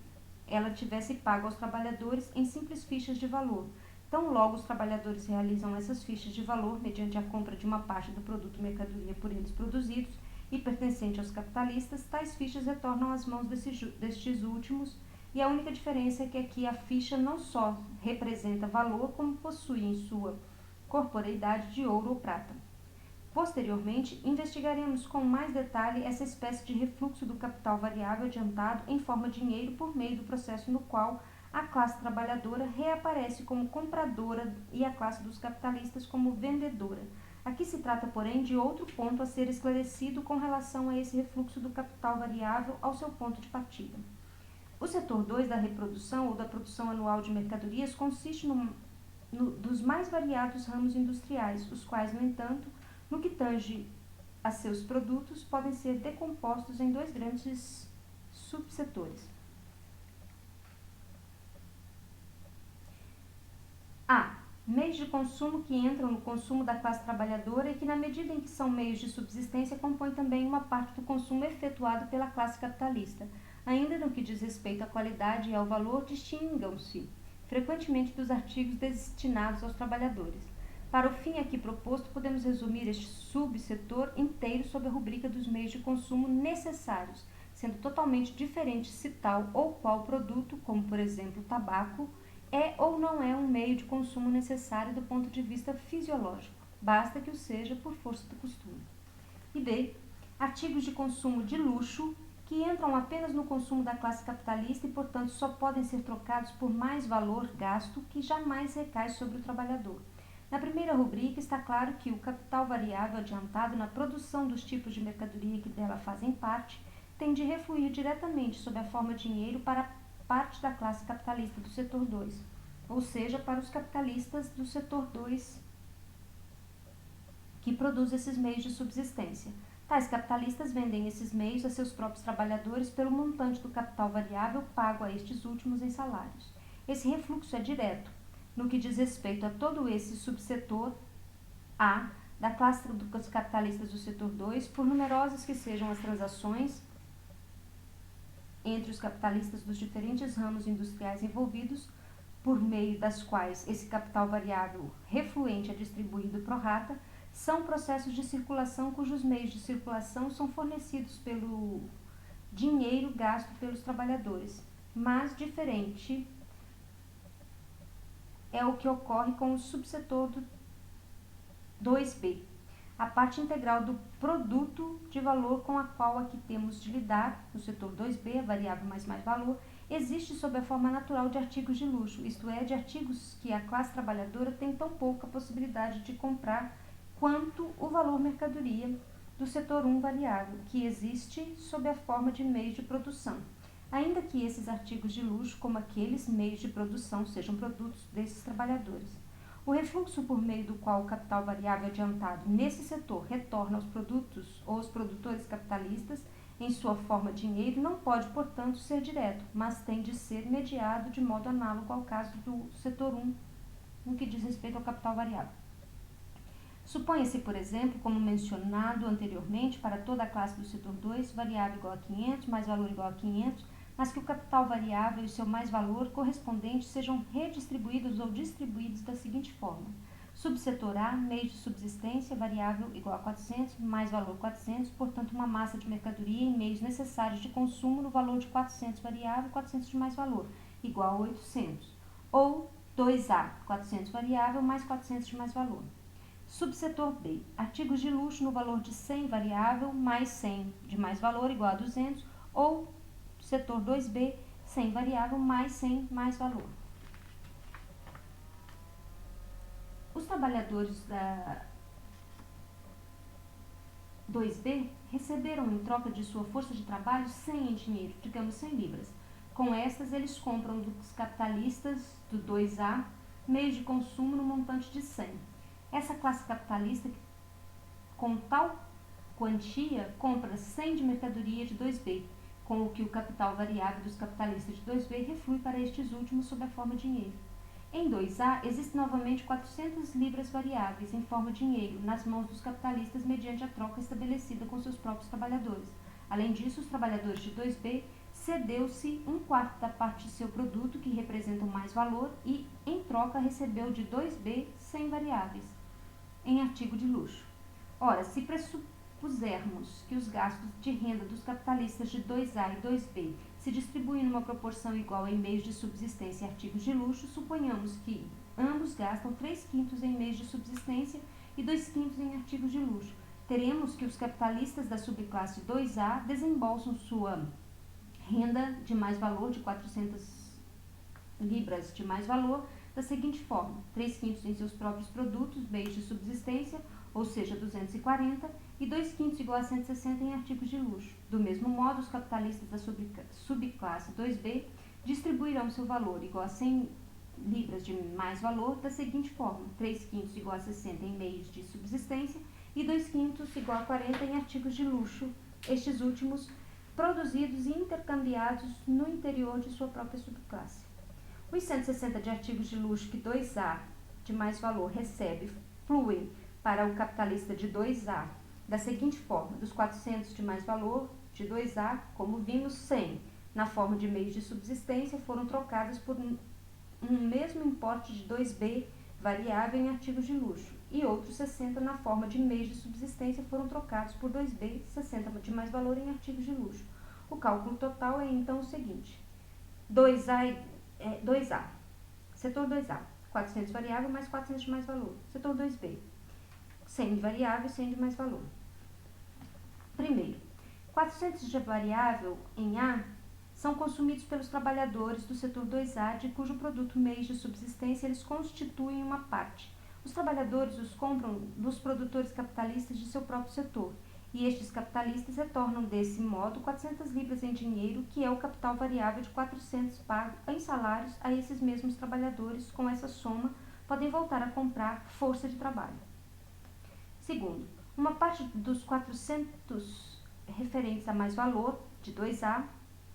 ela tivesse pago aos trabalhadores em simples fichas de valor. Tão logo os trabalhadores realizam essas fichas de valor mediante a compra de uma parte do produto mercadoria por eles produzidos e pertencente aos capitalistas, tais fichas retornam às mãos destes últimos, e a única diferença é que aqui a ficha não só representa valor, como possui em sua corporeidade de ouro ou prata. Posteriormente, investigaremos com mais detalhe essa espécie de refluxo do capital variável adiantado em forma de dinheiro por meio do processo no qual a classe trabalhadora reaparece como compradora e a classe dos capitalistas como vendedora. Aqui se trata, porém, de outro ponto a ser esclarecido com relação a esse refluxo do capital variável ao seu ponto de partida. O setor 2 da reprodução ou da produção anual de mercadorias consiste dos mais variados ramos industriais, os quais, no entanto, no que tange a seus produtos, podem ser decompostos em dois grandes subsetores. A. Meios de consumo que entram no consumo da classe trabalhadora e que, na medida em que são meios de subsistência, compõem também uma parte do consumo efetuado pela classe capitalista. Ainda no que diz respeito à qualidade e ao valor, distingam-se frequentemente dos artigos destinados aos trabalhadores. Para o fim aqui proposto, podemos resumir este subsetor inteiro sob a rubrica dos meios de consumo necessários, sendo totalmente diferente se tal ou qual produto, como por exemplo o tabaco, é ou não é um meio de consumo necessário do ponto de vista fisiológico, basta que o seja por força do costume. E B. Artigos de consumo de luxo, que entram apenas no consumo da classe capitalista e, portanto, só podem ser trocados por mais valor gasto que jamais recai sobre o trabalhador. Na primeira rubrica está claro que o capital variável adiantado na produção dos tipos de mercadoria que dela fazem parte tem de refluir diretamente sob a forma de dinheiro para parte da classe capitalista do setor 2, ou seja, para os capitalistas do setor 2 que produz esses meios de subsistência. Tais capitalistas vendem esses meios a seus próprios trabalhadores pelo montante do capital variável pago a estes últimos em salários. Esse refluxo é direto, no que diz respeito a todo esse subsetor A da classe dos capitalistas do setor 2, por numerosas que sejam as transações entre os capitalistas dos diferentes ramos industriais envolvidos, por meio das quais esse capital variável refluente é distribuído pro rata, são processos de circulação cujos meios de circulação são fornecidos pelo dinheiro gasto pelos trabalhadores, mas diferente é o que ocorre com o subsetor do 2B, a parte integral do produto de valor com a qual aqui temos de lidar, no setor 2B, a variável mais valor, existe sob a forma natural de artigos de luxo, isto é, de artigos que a classe trabalhadora tem tão pouca possibilidade de comprar quanto o valor mercadoria do setor 1 variável, que existe sob a forma de meios de produção. Ainda que esses artigos de luxo, como aqueles meios de produção, sejam produtos desses trabalhadores. O refluxo por meio do qual o capital variável adiantado nesse setor retorna aos produtos ou aos produtores capitalistas em sua forma dinheiro não pode, portanto, ser direto, mas tem de ser mediado de modo análogo ao caso do setor 1, no que diz respeito ao capital variável. Suponha-se, por exemplo, como mencionado anteriormente, para toda a classe do setor 2, variável igual a 500, mais valor igual a 500, mas que o capital variável e seu mais-valor correspondente sejam redistribuídos ou distribuídos da seguinte forma. Subsetor A, meios de subsistência, variável igual a 400, mais valor 400, portanto, uma massa de mercadoria em meios necessários de consumo no valor de 400 variável e 400 de mais valor, igual a 800. Ou 2A, 400 variável mais 400 de mais valor. Subsetor B, artigos de luxo no valor de 100 variável mais 100 de mais valor igual a 200, ou setor 2B, 100 variável mais 100 mais valor. Os trabalhadores da 2B receberam em troca de sua força de trabalho 100 em dinheiro, digamos 100 libras. Com estas, eles compram dos capitalistas do 2A meios de consumo no montante de 100. Essa classe capitalista, com tal quantia, compra 100 de mercadoria de 2B, com o que o capital variável dos capitalistas de 2B reflui para estes últimos sob a forma de dinheiro. Em 2A, existem novamente 400 libras variáveis em forma de dinheiro nas mãos dos capitalistas mediante a troca estabelecida com seus próprios trabalhadores. Além disso, os trabalhadores de 2B cedeu-se um quarto da parte de seu produto, que representa o mais valor, e, em troca, recebeu de 2B 100 variáveis em artigo de luxo. Ora, se pressupusermos que os gastos de renda dos capitalistas de 2A e 2B se distribuem numa proporção igual em meios de subsistência e artigos de luxo, suponhamos que ambos gastam 3/5 em meios de subsistência e 2/5 em artigos de luxo. Teremos que os capitalistas da subclasse 2A desembolsam sua renda de mais valor de 400 libras de mais valor da seguinte forma: 3/5 em seus próprios produtos, meios de subsistência, ou seja, 240, e 2/5 igual a 160 em artigos de luxo. Do mesmo modo, os capitalistas da subclasse 2B distribuirão seu valor igual a 100 libras de mais valor da seguinte forma: 3/5 igual a 60 em meios de subsistência e 2/5 igual a 40 em artigos de luxo, estes últimos produzidos e intercambiados no interior de sua própria subclasse. Os 160 de artigos de luxo que 2A de mais valor recebe fluem para o capitalista de 2A da seguinte forma: dos 400 de mais valor de 2A, como vimos, 100 na forma de meios de subsistência foram trocadas por um mesmo importe de 2B variável em artigos de luxo, e outros 60 na forma de meios de subsistência foram trocados por 2B, 60 de mais valor em artigos de luxo. O cálculo total é então o seguinte: 2A, setor 2A, 400 variável mais 400 de mais valor. Setor 2B, 100 de variável e 100 de mais valor. Primeiro, 400 de variável em A são consumidos pelos trabalhadores do setor 2A, de cujo produto meios de subsistência eles constituem uma parte. Os trabalhadores os compram dos produtores capitalistas de seu próprio setor, e estes capitalistas retornam desse modo 400 libras em dinheiro, que é o capital variável de 400 pago em salários a esses mesmos trabalhadores. Com essa soma, podem voltar a comprar força de trabalho. Segundo, uma parte dos 400 referentes a mais valor, de 2A,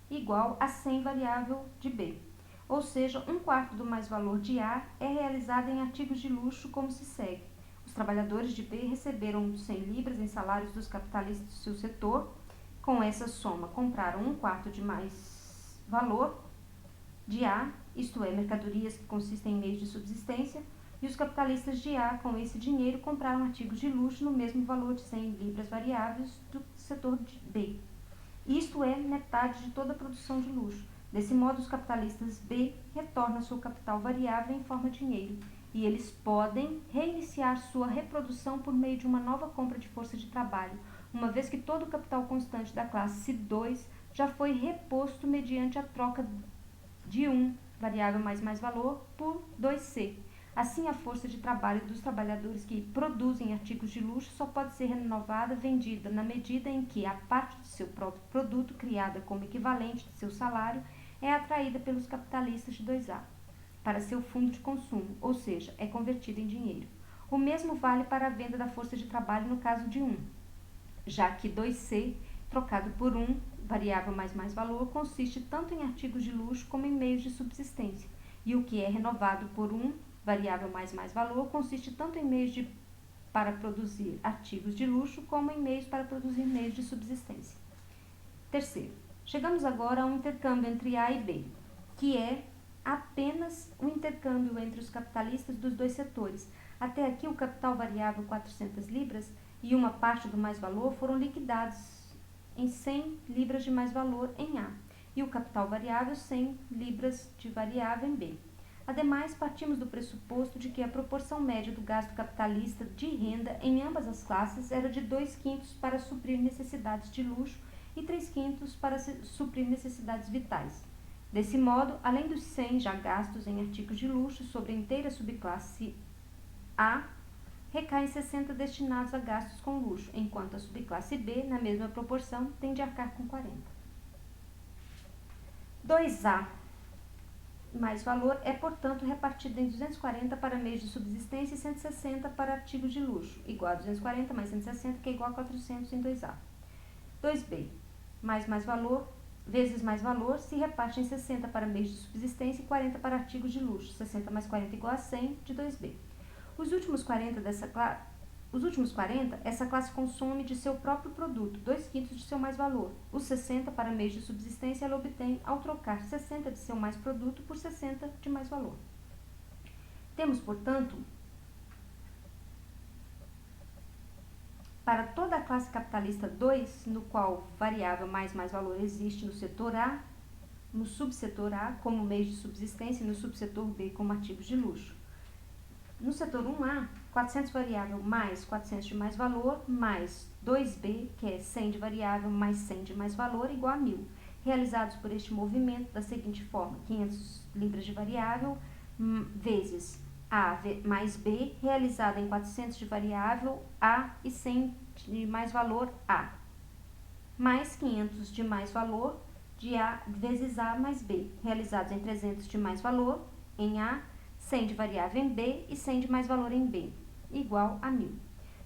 igual a 100 variável de B. Ou seja, um quarto do mais valor de A é realizado em artigos de luxo, como se segue. Os trabalhadores de B receberam 100 libras em salários dos capitalistas do seu setor. Com essa soma, compraram um quarto de mais valor de A, isto é, mercadorias que consistem em meios de subsistência, e os capitalistas de A, com esse dinheiro, compraram artigos de luxo no mesmo valor de 100 libras variáveis do setor de B. Isto é, metade de toda a produção de luxo. Desse modo, os capitalistas B retornam seu capital variável em forma de dinheiro, e eles podem reiniciar sua reprodução por meio de uma nova compra de força de trabalho, uma vez que todo o capital constante da classe 2 já foi reposto mediante a troca de 1 variável mais valor por 2C. Assim, a força de trabalho dos trabalhadores que produzem artigos de luxo só pode ser renovada, vendida, na medida em que a parte de seu próprio produto, criada como equivalente de seu salário, é atraída pelos capitalistas de 2A para seu fundo de consumo, ou seja, é convertida em dinheiro. O mesmo vale para a venda da força de trabalho no caso de 1, já que 2C trocado por 1, variável mais valor, consiste tanto em artigos de luxo como em meios de subsistência. E o que é renovado por 1, variável mais valor, consiste tanto em meios para produzir artigos de luxo como em meios para produzir meios de subsistência. Terceiro, chegamos agora a um intercâmbio entre A e B, que é apenas um intercâmbio entre os capitalistas dos dois setores. Até aqui, o capital variável 400 libras e uma parte do mais-valor foram liquidados em 100 libras de mais-valor em A, e o capital variável 100 libras de variável em B. Ademais, partimos do pressuposto de que a proporção média do gasto capitalista de renda em ambas as classes era de 2/5 para suprir necessidades de luxo e 3/5 para suprir necessidades vitais. Desse modo, além dos 100 já gastos em artigos de luxo sobre a inteira subclasse A, recaem 60 destinados a gastos com luxo, enquanto a subclasse B, na mesma proporção, tem de arcar com 40. 2A mais valor é, portanto, repartido em 240 para meios de subsistência e 160 para artigos de luxo, igual a 240 mais 160, que é igual a 400 em 2A. 2B mais valor vezes mais valor se reparte em 60 para meios de subsistência e 40 para artigos de luxo. 60 mais 40 igual a 100 de 2B. Os últimos 40, essa classe consome de seu próprio produto, 2/5 de seu mais-valor. Os 60 para meios de subsistência ela obtém ao trocar 60 de seu mais-produto por 60 de mais-valor. Temos, portanto, para toda a classe capitalista 2, no qual variável mais-valor existe no setor A, no subsetor A como meios de subsistência e no subsetor B como artigos de luxo. No setor 1A, 400 variável mais 400 de mais-valor, mais 2B, que é 100 de variável mais 100 de mais-valor, igual a 1.000, realizados por este movimento da seguinte forma: 500 libras de variável vezes A mais B, realizada em 400 de variável A e 100 de mais-valor A, mais 500 de mais-valor de A vezes A mais B, realizados em 300 de mais-valor em A, 100 de variável em B e 100 de mais-valor em B, igual a 1.000.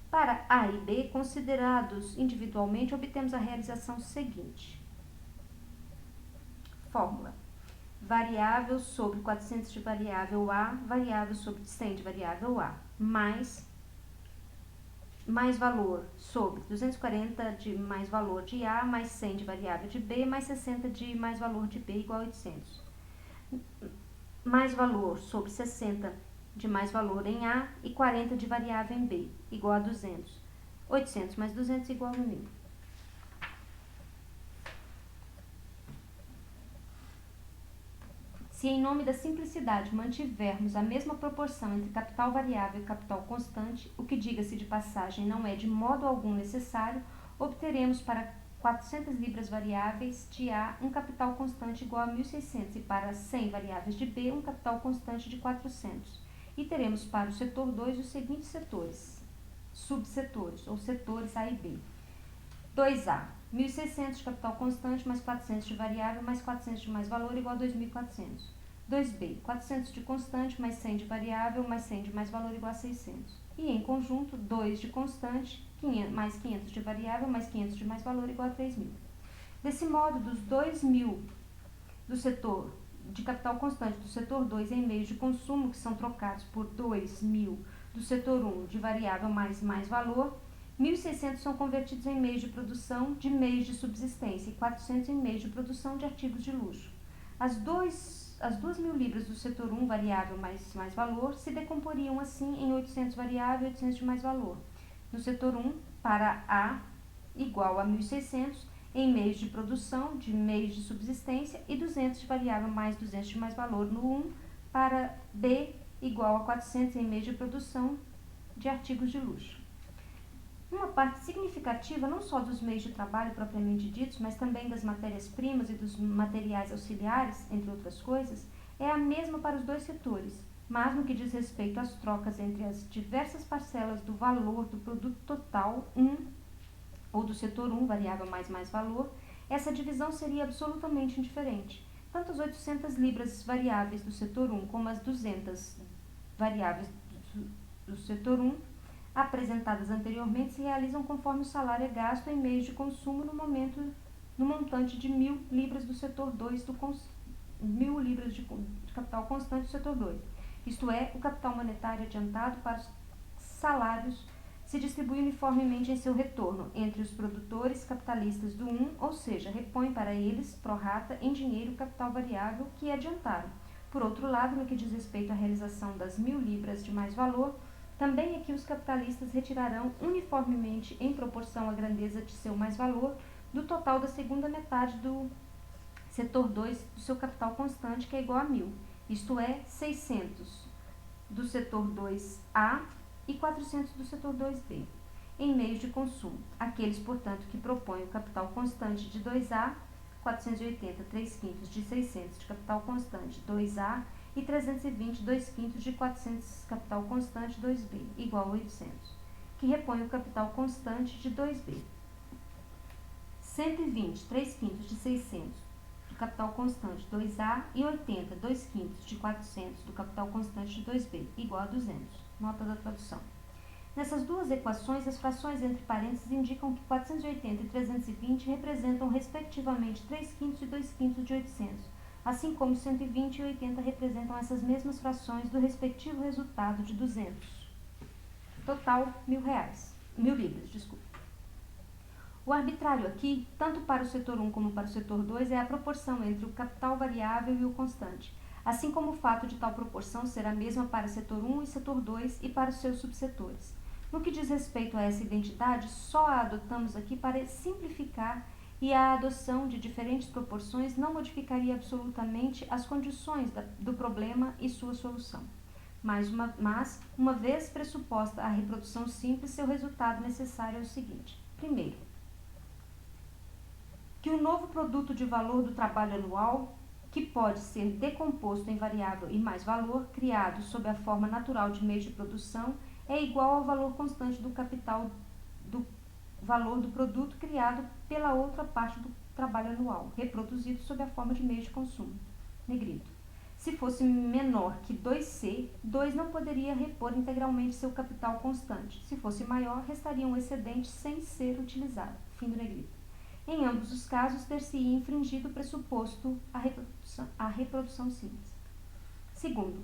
Para A e B, considerados individualmente, obtemos a realização seguinte. Fórmula: variável sobre 400 de variável A, variável sobre 100 de variável A, mais valor sobre 240 de mais valor de A, mais 100 de variável de B, mais 60 de mais valor de B, igual a 800. Mais valor sobre 60 de mais valor em A e 40 de variável em B, igual a 200. 800 mais 200 igual a 1.000. Se em nome da simplicidade mantivermos a mesma proporção entre capital variável e capital constante, o que, diga-se de passagem, não é de modo algum necessário, obteremos para 400 libras variáveis de A um capital constante igual a 1.600 e para 100 variáveis de B um capital constante de 400. E teremos para o setor 2 os seguintes subsetores, ou setores A e B. 2A, 1.600 de capital constante mais 400 de variável mais 400 de mais valor igual a 2.400. 2B, 400 de constante mais 100 de variável mais 100 de mais valor igual a 600. E em conjunto, 2 de constante mais 500 de variável mais 500 de mais valor igual a 3.000. Desse modo, dos 2.000 do setor de capital constante do setor 2 em meios de consumo, que são trocados por 2.000 do setor 1 de variável mais valor, 1.600 são convertidos em meios de produção de meios de subsistência e 400 em meios de produção de artigos de luxo. As 2.000 libras do setor 1 variável mais valor se decomporiam assim em 800 variável e 800 de mais valor. No setor 1, para A igual a 1.600 em meios de produção de meios de subsistência e 200 de variável mais 200 de mais valor no 1, para B igual a 400 em meios de produção de artigos de luxo. Uma parte significativa não só dos meios de trabalho propriamente ditos, mas também das matérias-primas e dos materiais auxiliares, entre outras coisas, é a mesma para os dois setores, mas no que diz respeito às trocas entre as diversas parcelas do valor do produto total 1 ou do setor 1, variável mais valor, essa divisão seria absolutamente indiferente. Tanto as 800 libras variáveis do setor 1 como as 200 variáveis do setor 1 apresentadas anteriormente se realizam conforme o salário é gasto em meios de consumo no montante de 1.000 libras do setor 2 1.000 libras de capital constante do setor 2. Isto é, o capital monetário adiantado para os salários se distribui uniformemente em seu retorno entre os produtores capitalistas do 1, ou seja, repõe para eles, pro rata, em dinheiro o capital variável que adiantaram. Por outro lado, no que diz respeito à realização das 1.000 libras de mais valor, também aqui os capitalistas retirarão uniformemente, em proporção à grandeza de seu mais-valor, do total da segunda metade do setor 2 do seu capital constante, que é igual a 1.000, isto é, 600 do setor 2A e 400 do setor 2B, em meios de consumo. Aqueles, portanto, que propõem o capital constante de 2A, 480, 3 quintos de 600 de capital constante 2A e 320, 2 quintos de 400 capital constante 2B, igual a 800, que repõe o capital constante de 2B. 120, 3 quintos de 600 do capital constante 2A e 80, 2 quintos de 400 do capital constante de 2B, igual a 200. Nota da tradução. Nessas duas equações, as frações entre parênteses indicam que 480 e 320 representam respectivamente 3 quintos e 2 quintos de 800, assim como 120 e 80 representam essas mesmas frações do respectivo resultado de 200. Total, R$1.000, 1.000 libras, desculpa. O arbitrário aqui, tanto para o setor 1 como para o setor 2, é a proporção entre o capital variável e o constante, assim como o fato de tal proporção ser a mesma para o setor 1 e setor 2 e para os seus subsetores. No que diz respeito a essa identidade, só a adotamos aqui para simplificar e a adoção de diferentes proporções não modificaria absolutamente as condições do problema e sua solução. Mas, uma vez pressuposta a reprodução simples, seu resultado necessário é o seguinte. Primeiro, que o novo produto de valor do trabalho anual, que pode ser decomposto em variável e mais-valor, criado sob a forma natural de meios de produção, é igual ao valor constante do capital do valor do produto criado pela outra parte do trabalho anual, reproduzido sob a forma de meios de consumo. Negrito. Se fosse menor que 2C, 2 não poderia repor integralmente seu capital constante. Se fosse maior, restaria um excedente sem ser utilizado. Fim do negrito. Em ambos os casos, ter-se-ia infringido o pressuposto a reprodução simples. Segundo,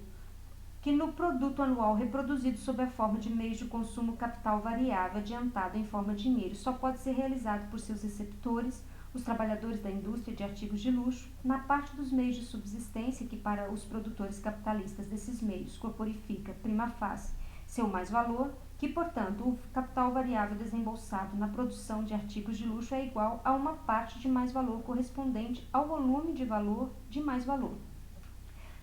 que no produto anual reproduzido sob a forma de meios de consumo capital variável adiantado em forma de dinheiro só pode ser realizado por seus receptores, os trabalhadores da indústria de artigos de luxo, na parte dos meios de subsistência que para os produtores capitalistas desses meios corporifica, prima facie, seu mais-valor, que, portanto, o capital variável desembolsado na produção de artigos de luxo é igual a uma parte de mais-valor correspondente ao volume de valor de mais-valor.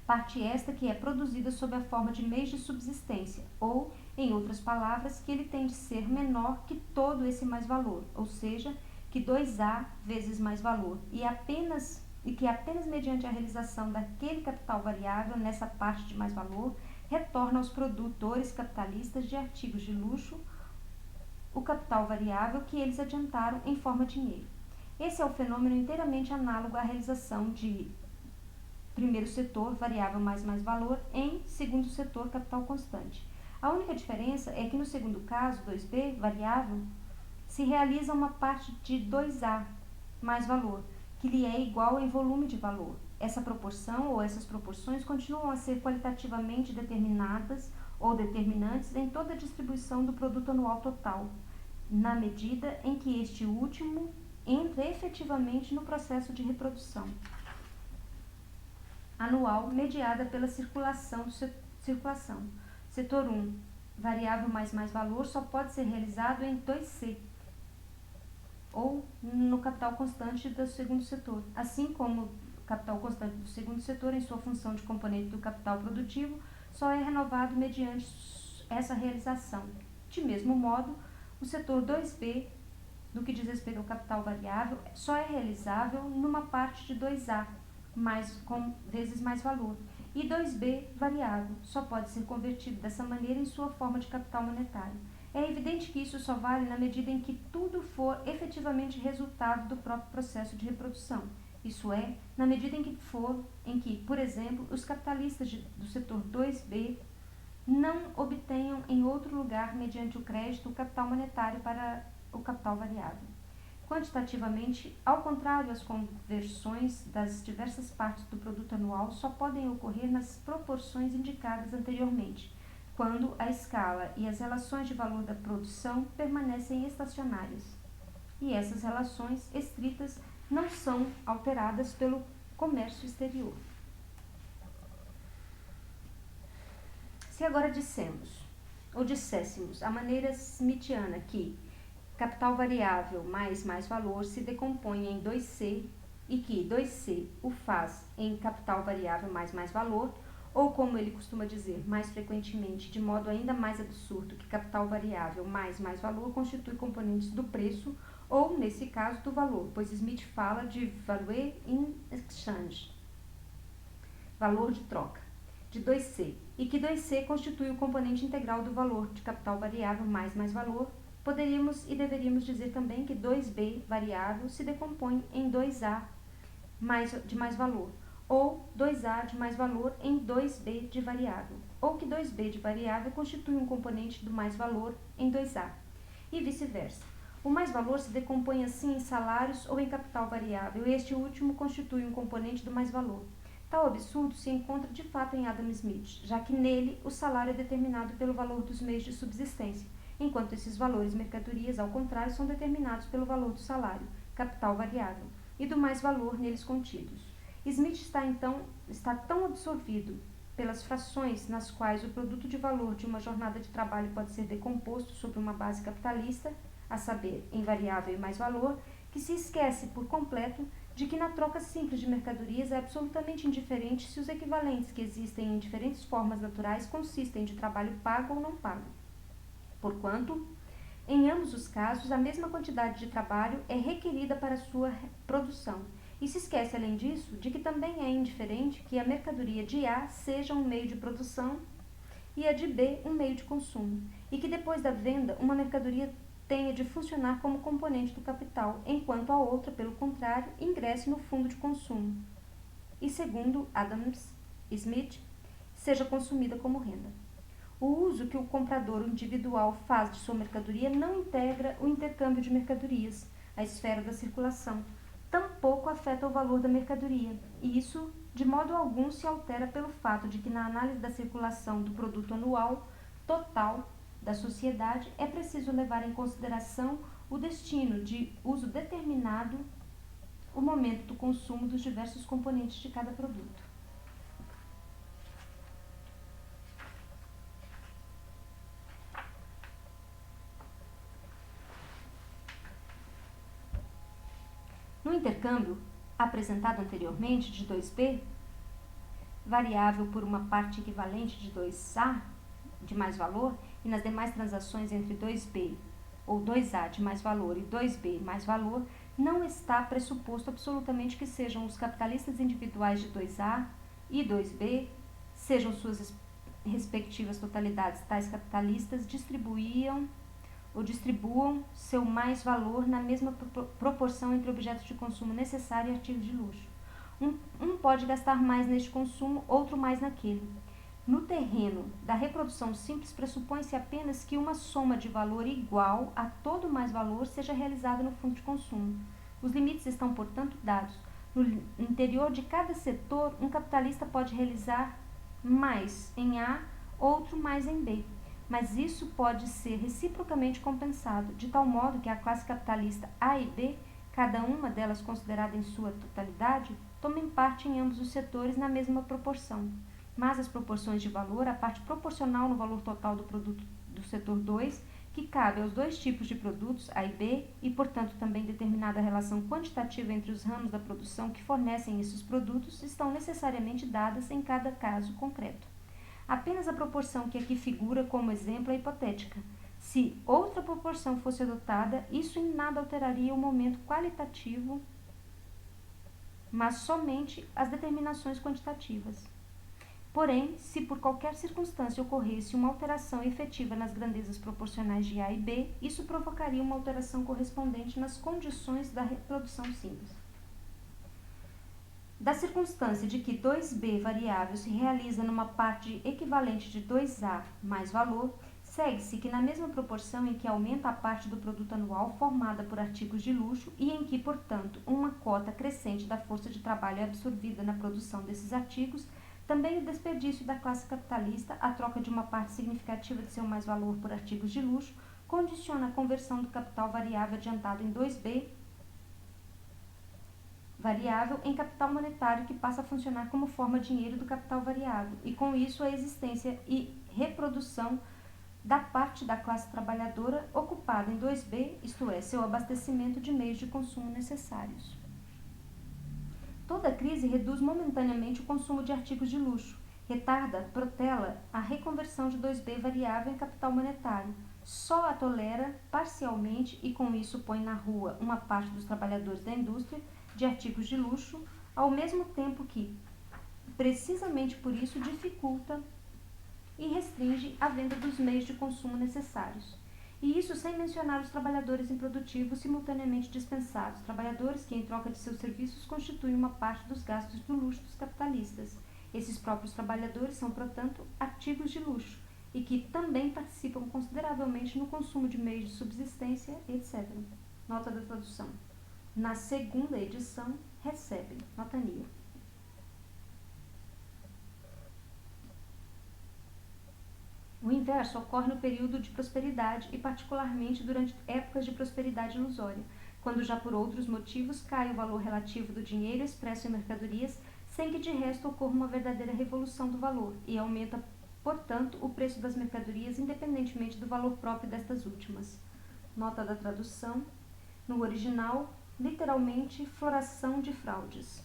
Parte esta que é produzida sob a forma de meios de subsistência, ou, em outras palavras, que ele tem de ser menor que todo esse mais-valor, ou seja, que 2A vezes mais-valor, e que apenas mediante a realização daquele capital variável nessa parte de mais-valor, retorna aos produtores capitalistas de artigos de luxo o capital variável que eles adiantaram em forma de dinheiro. Esse é o fenômeno inteiramente análogo à realização de primeiro setor, variável mais mais-valor, em segundo setor, capital constante. A única diferença é que no segundo caso, 2B, variável, se realiza uma parte de 2A, mais valor, que lhe é igual em volume de valor. Essa proporção ou essas proporções continuam a ser qualitativamente determinadas ou determinantes em toda a distribuição do produto anual total, na medida em que este último entra efetivamente no processo de reprodução anual mediada pela circulação. Setor 1, variável mais mais-valor, só pode ser realizado em 2C, ou no capital constante do segundo setor, assim como o capital constante do segundo setor, em sua função de componente do capital produtivo, só é renovado mediante essa realização. De mesmo modo, o setor 2B, no que diz respeito ao capital variável, só é realizável numa parte de 2A, vezes mais valor, e 2B, variável, só pode ser convertido dessa maneira em sua forma de capital monetário. É evidente que isso só vale na medida em que tudo for efetivamente resultado do próprio processo de reprodução, isso é, na medida em que, por exemplo, os capitalistas do setor 2B não obtenham em outro lugar, mediante o crédito, o capital monetário para o capital variável. Quantitativamente, ao contrário, as conversões das diversas partes do produto anual só podem ocorrer nas proporções indicadas anteriormente, quando a escala e as relações de valor da produção permanecem estacionárias. E essas relações estritas não são alteradas pelo comércio exterior. Se agora disséssemos a maneira smithiana que capital variável mais valor se decompõe em 2C e que 2C o faz em capital variável mais valor, ou como ele costuma dizer mais frequentemente, de modo ainda mais absurdo, que capital variável mais valor constitui componentes do preço, ou, nesse caso, do valor, pois Smith fala de value in exchange, valor de troca, de 2C, e que 2C constitui o componente integral do valor de capital variável mais valor. Poderíamos e deveríamos dizer também que 2B variável se decompõe em 2A de mais valor, ou 2A de mais valor em 2B de variável, ou que 2B de variável constitui um componente do mais valor em 2A, e vice-versa. O mais valor se decompõe assim em salários ou em capital variável, e este último constitui um componente do mais valor. Tal absurdo se encontra de fato em Adam Smith, já que nele o salário é determinado pelo valor dos meios de subsistência, enquanto esses valores mercadorias, ao contrário, são determinados pelo valor do salário, capital variável, e do mais valor neles contidos. Smith está tão absorvido pelas frações nas quais o produto de valor de uma jornada de trabalho pode ser decomposto sobre uma base capitalista, a saber, em variável e mais valor, que se esquece por completo de que na troca simples de mercadorias é absolutamente indiferente se os equivalentes que existem em diferentes formas naturais consistem de trabalho pago ou não pago. Porquanto, em ambos os casos, a mesma quantidade de trabalho é requerida para sua produção, e se esquece, além disso, de que também é indiferente que a mercadoria de A seja um meio de produção e a de B um meio de consumo, e que depois da venda uma mercadoria tenha de funcionar como componente do capital, enquanto a outra, pelo contrário, ingresse no fundo de consumo, e segundo Adam Smith, seja consumida como renda. O uso que o comprador individual faz de sua mercadoria não integra o intercâmbio de mercadorias, a esfera da circulação, tampouco afeta o valor da mercadoria, e isso de modo algum se altera pelo fato de que na análise da circulação do produto anual total da sociedade é preciso levar em consideração o destino de uso determinado, o momento do consumo dos diversos componentes de cada produto. No intercâmbio apresentado anteriormente de 2B, variável por uma parte equivalente de 2A de mais valor, e nas demais transações entre 2B ou 2A de mais valor e 2B mais valor, não está pressuposto absolutamente que sejam os capitalistas individuais de 2A e 2B, sejam suas respectivas totalidades tais capitalistas, distribuam seu mais valor na mesma proporção entre objetos de consumo necessário e artigos de luxo. Um pode gastar mais neste consumo, outro mais naquele. No terreno da reprodução simples, pressupõe-se apenas que uma soma de valor igual a todo mais valor seja realizada no fundo de consumo. Os limites estão, portanto, dados. No interior de cada setor, um capitalista pode realizar mais em A, outro mais em B. Mas isso pode ser reciprocamente compensado, de tal modo que a classe capitalista A e B, cada uma delas considerada em sua totalidade, tomem parte em ambos os setores na mesma proporção. Mas as proporções de valor, a parte proporcional no valor total do produto do setor 2, que cabe aos dois tipos de produtos, A e B, e, portanto, também determinada relação quantitativa entre os ramos da produção que fornecem esses produtos, estão necessariamente dadas em cada caso concreto. Apenas a proporção que aqui figura como exemplo é hipotética. Se outra proporção fosse adotada, isso em nada alteraria o momento qualitativo, mas somente as determinações quantitativas. Porém, se por qualquer circunstância ocorresse uma alteração efetiva nas grandezas proporcionais de A e B, isso provocaria uma alteração correspondente nas condições da reprodução simples. Da circunstância de que 2b variável se realiza numa parte equivalente de 2a mais valor, segue-se que na mesma proporção em que aumenta a parte do produto anual formada por artigos de luxo e em que, portanto, uma cota crescente da força de trabalho é absorvida na produção desses artigos, também o desperdício da classe capitalista, a troca de uma parte significativa de seu mais-valor por artigos de luxo, condiciona a conversão do capital variável adiantado em 2b variável em capital monetário, que passa a funcionar como forma dinheiro do capital variável, e com isso a existência e reprodução da parte da classe trabalhadora ocupada em 2b, isto é, seu abastecimento de meios de consumo necessários. Toda crise reduz momentaneamente o consumo de artigos de luxo, retarda, protela a reconversão de 2b variável em capital monetário, só a tolera parcialmente e com isso põe na rua uma parte dos trabalhadores da indústria de artigos de luxo, ao mesmo tempo que, precisamente por isso, dificulta e restringe a venda dos meios de consumo necessários. E isso sem mencionar os trabalhadores improdutivos simultaneamente dispensados, trabalhadores que, em troca de seus serviços, constituem uma parte dos gastos do luxo dos capitalistas. Esses próprios trabalhadores são, portanto, artigos de luxo, e que também participam consideravelmente no consumo de meios de subsistência, etc. Nota da tradução. Na segunda edição, recebe. Nota NIA. O inverso ocorre no período de prosperidade e particularmente durante épocas de prosperidade ilusória, quando já por outros motivos cai o valor relativo do dinheiro expresso em mercadorias, sem que de resto ocorra uma verdadeira revolução do valor, e aumenta, portanto, o preço das mercadorias independentemente do valor próprio destas últimas. Nota da tradução. No original, literalmente, floração de fraudes.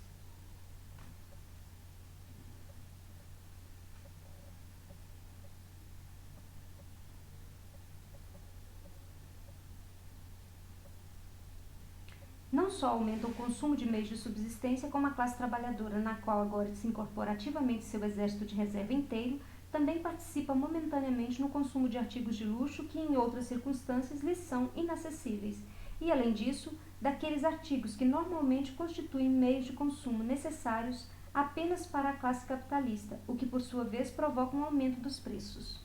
Não só aumenta o consumo de meios de subsistência, como a classe trabalhadora, na qual agora se incorpora ativamente seu exército de reserva inteiro, também participa momentaneamente no consumo de artigos de luxo que, em outras circunstâncias, lhes são inacessíveis, e, além disso, daqueles artigos que normalmente constituem meios de consumo necessários apenas para a classe capitalista, o que, por sua vez, provoca um aumento dos preços.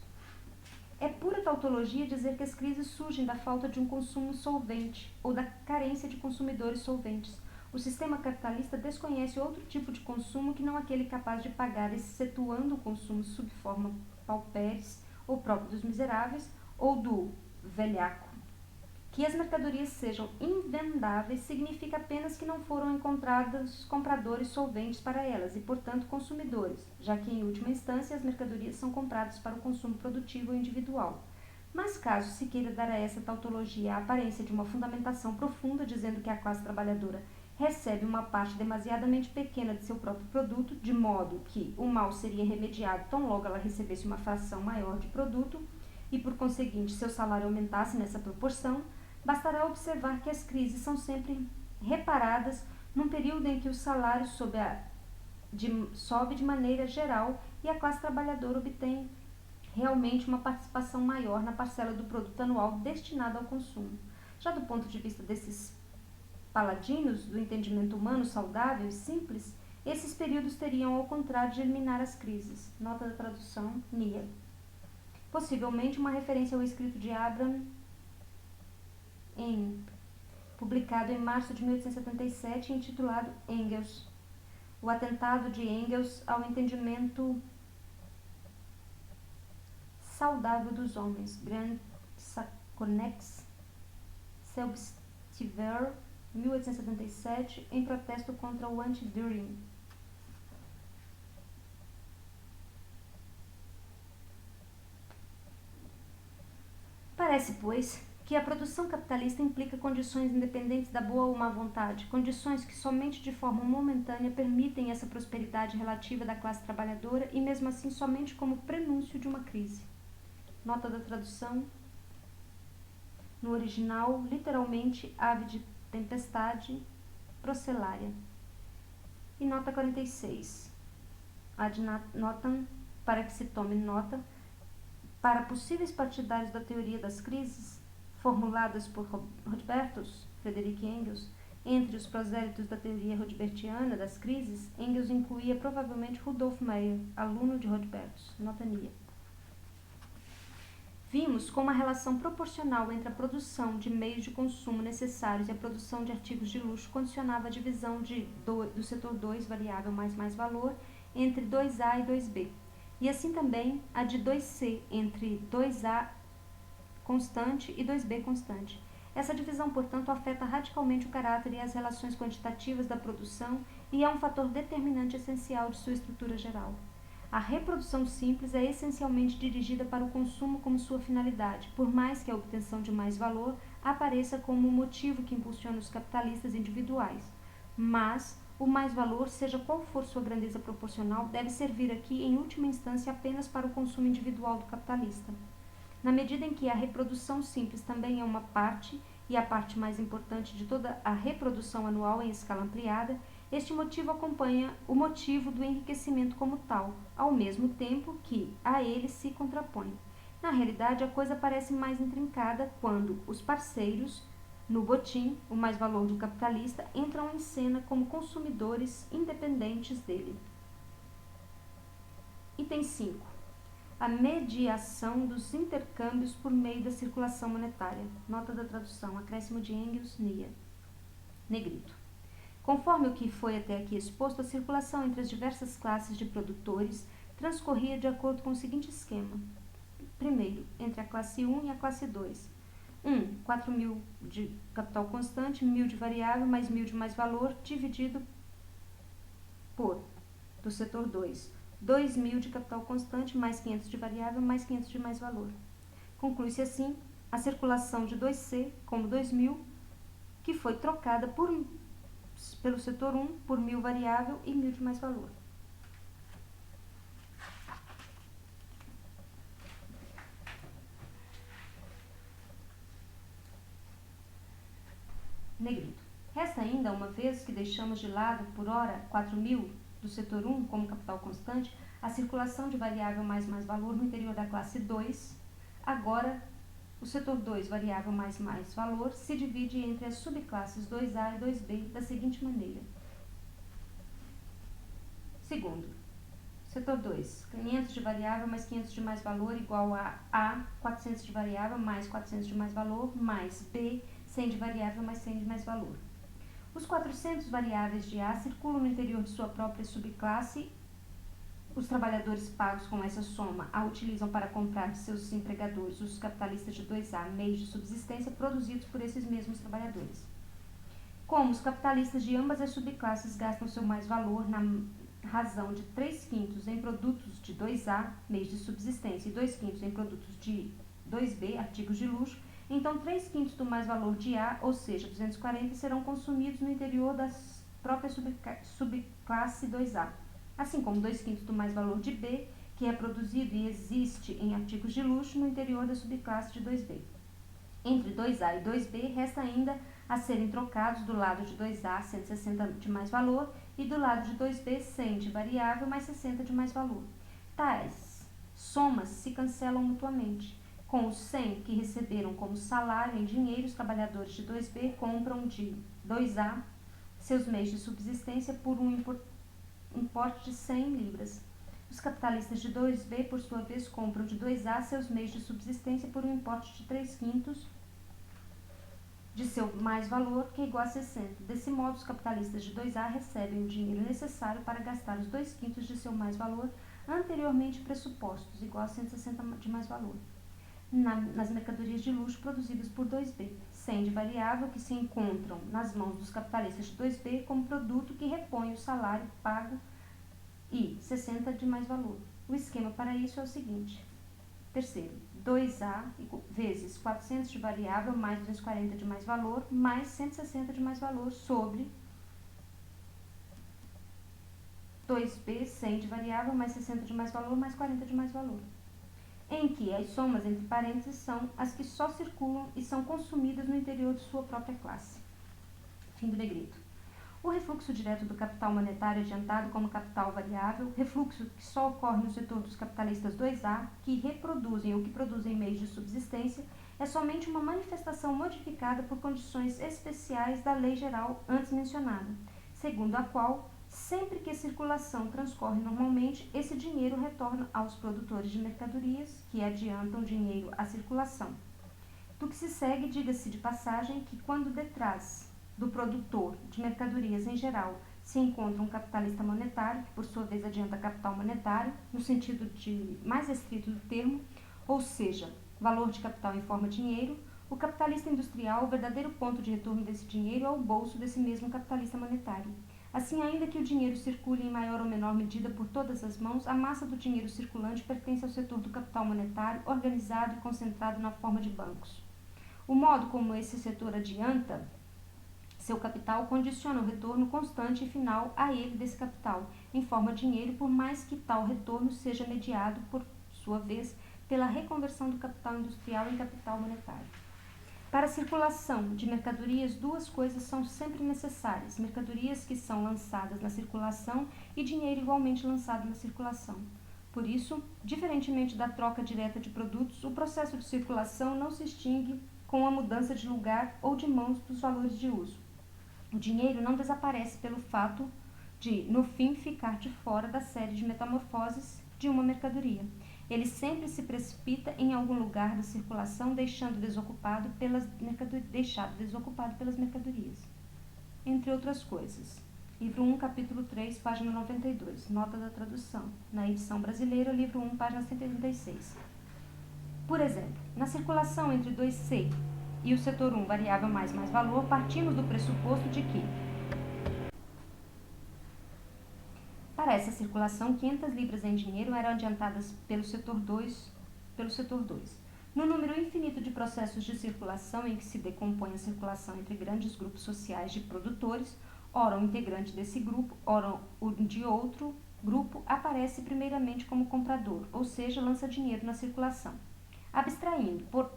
É pura tautologia dizer que as crises surgem da falta de um consumo solvente ou da carência de consumidores solventes. O sistema capitalista desconhece outro tipo de consumo que não aquele capaz de pagar, excetuando o consumo sob forma pauperes ou próprio dos miseráveis ou do velhaco. Que as mercadorias sejam invendáveis significa apenas que não foram encontrados compradores solventes para elas e, portanto, consumidores, já que, em última instância, as mercadorias são compradas para o consumo produtivo ou individual. Mas caso se queira dar a essa tautologia a aparência de uma fundamentação profunda, dizendo que a classe trabalhadora recebe uma parte demasiadamente pequena de seu próprio produto, de modo que o mal seria remediado tão logo ela recebesse uma fração maior de produto e, por conseguinte, seu salário aumentasse nessa proporção, bastará observar que as crises são sempre reparadas num período em que o salário sobe de maneira geral e a classe trabalhadora obtém realmente uma participação maior na parcela do produto anual destinada ao consumo. Já do ponto de vista desses paladinos do entendimento humano saudável e simples, esses períodos teriam ao contrário de eliminar as crises. Nota da tradução, NIA. Possivelmente uma referência ao escrito de Abraham publicado em março de 1877, intitulado Engels, o atentado de Engels ao entendimento saudável dos homens, Grand Saconex, Selbstverwirr, 1877, em protesto contra o anti-Düring. Parece, pois, que a produção capitalista implica condições independentes da boa ou má vontade, condições que somente de forma momentânea permitem essa prosperidade relativa da classe trabalhadora e mesmo assim somente como prenúncio de uma crise. Nota da tradução. No original, literalmente, ave de tempestade, procelária. E nota 46. Ad notam, para que se tome nota, para possíveis partidários da teoria das crises, formuladas por Robertus Frederick Engels, Entre os prosélitos da teoria rodbertiana das crises, Engels incluía provavelmente Rudolf Meyer, aluno de Rodbertus. Nota NIA. Vimos como a relação proporcional entre a produção de meios de consumo necessários e a produção de artigos de luxo condicionava a divisão do setor 2, variável mais valor, entre 2A e 2B, e assim também a de 2C, entre 2A constante e 2B constante. Essa divisão, portanto, afeta radicalmente o caráter e as relações quantitativas da produção e é um fator determinante essencial de sua estrutura geral. A reprodução simples é essencialmente dirigida para o consumo como sua finalidade, por mais que a obtenção de mais valor apareça como o motivo que impulsiona os capitalistas individuais. Mas o mais valor, seja qual for sua grandeza proporcional, deve servir aqui, em última instância, apenas para o consumo individual do capitalista. Na medida em que a reprodução simples também é uma parte, e a parte mais importante de toda a reprodução anual em escala ampliada, este motivo acompanha o motivo do enriquecimento como tal, ao mesmo tempo que a ele se contrapõe. Na realidade, a coisa parece mais intrincada quando os parceiros, no botim, o mais-valor do capitalista, entram em cena como consumidores independentes dele. Item 5. A mediação dos intercâmbios por meio da circulação monetária. Nota da tradução, acréscimo de Engels, NIA. Negrito. Conforme o que foi até aqui exposto, a circulação entre as diversas classes de produtores transcorria de acordo com o seguinte esquema. Primeiro, entre a classe 1 e a classe 2. 4.000 de capital constante, 1.000 de variável, mais 1.000 de mais valor, dividido por, do setor 2, 2.000 de capital constante, mais 500 de variável, mais 500 de mais valor. Conclui-se assim a circulação de 2C como 2.000, que foi trocada pelo setor 1 por 1.000 variável e 1.000 de mais valor. Negrito. Resta ainda, uma vez que deixamos de lado, por ora, 4.000 do setor 1 como capital constante, a circulação de variável mais valor no interior da classe 2. Agora, o setor 2, variável mais valor, se divide entre as subclasses 2A e 2B da seguinte maneira. Segundo, setor 2, 500 de variável mais 500 de mais valor igual a 400 de variável mais 400 de mais valor, mais B, 100 de variável mais 100 de mais valor. Os 400 variáveis de A circulam no interior de sua própria subclasse. Os trabalhadores pagos com essa soma a utilizam para comprar de seus empregadores, os capitalistas de 2A, meios de subsistência produzidos por esses mesmos trabalhadores. Como os capitalistas de ambas as subclasses gastam seu mais-valor na razão de 3/5 em produtos de 2A, meios de subsistência, e 2/5 em produtos de 2B, artigos de luxo, então 3/5 do mais-valor de A, ou seja, 240, serão consumidos no interior da própria subclasse 2A. Assim como 2/5 do mais-valor de B, que é produzido e existe em artigos de luxo no interior da subclasse de 2B. Entre 2A e 2B, resta ainda a serem trocados do lado de 2A 160 de mais-valor e do lado de 2B 100 de variável mais 60 de mais-valor. Tais somas se cancelam mutuamente. Com os 100 que receberam como salário em dinheiro, os trabalhadores de 2B compram de 2A seus meios de subsistência por um importe de 100 libras. Os capitalistas de 2B, por sua vez, compram de 2A seus meios de subsistência por um importe de 3/5 de seu mais-valor, que é igual a 60. Desse modo, os capitalistas de 2A recebem o dinheiro necessário para gastar os 2/5 de seu mais-valor anteriormente pressupostos, igual a 160 de mais-valor, nas mercadorias de luxo produzidas por 2B, 100 de variável que se encontram nas mãos dos capitalistas de 2B como produto que repõe o salário pago e 60 de mais-valor. O esquema para isso é o seguinte. Terceiro, 2A vezes 400 de variável mais 240 de mais-valor mais 160 de mais-valor sobre 2B, 100 de variável mais 60 de mais-valor mais 40 de mais-valor, em que as somas entre parênteses são as que só circulam e são consumidas no interior de sua própria classe. Fim do negrito. O refluxo direto do capital monetário adiantado como capital variável, refluxo que só ocorre no setor dos capitalistas 2A, que reproduzem ou que produzem meios de subsistência, é somente uma manifestação modificada por condições especiais da lei geral antes mencionada, segundo a qual, sempre que a circulação transcorre normalmente, esse dinheiro retorna aos produtores de mercadorias, que adiantam dinheiro à circulação. Do que se segue, diga-se de passagem que quando detrás do produtor de mercadorias em geral se encontra um capitalista monetário, que por sua vez adianta capital monetário, no sentido mais estrito do termo, ou seja, valor de capital em forma de dinheiro, o capitalista industrial, o verdadeiro ponto de retorno desse dinheiro é o bolso desse mesmo capitalista monetário. Assim, ainda que o dinheiro circule em maior ou menor medida por todas as mãos, a massa do dinheiro circulante pertence ao setor do capital monetário, organizado e concentrado na forma de bancos. O modo como esse setor adianta seu capital condiciona o retorno constante e final a ele desse capital, em forma de dinheiro, por mais que tal retorno seja mediado, por sua vez, pela reconversão do capital industrial em capital monetário. Para a circulação de mercadorias, duas coisas são sempre necessárias: mercadorias que são lançadas na circulação e dinheiro igualmente lançado na circulação. Por isso, diferentemente da troca direta de produtos, o processo de circulação não se extingue com a mudança de lugar ou de mãos dos valores de uso. O dinheiro não desaparece pelo fato de, no fim, ficar de fora da série de metamorfoses de uma mercadoria. Ele sempre se precipita em algum lugar da circulação, deixado desocupado pelas mercadorias. Entre outras coisas. Livro 1, capítulo 3, página 92. Nota da tradução. Na edição brasileira, livro 1, página 186. Por exemplo, na circulação entre 2C e o setor 1, variável mais valor, partimos do pressuposto de que, para essa circulação, 500 libras em dinheiro eram adiantadas pelo setor 2. No número infinito de processos de circulação em que se decompõe a circulação entre grandes grupos sociais de produtores, ora um integrante desse grupo, ora o de outro grupo, aparece primeiramente como comprador, ou seja, lança dinheiro na circulação. Abstraindo por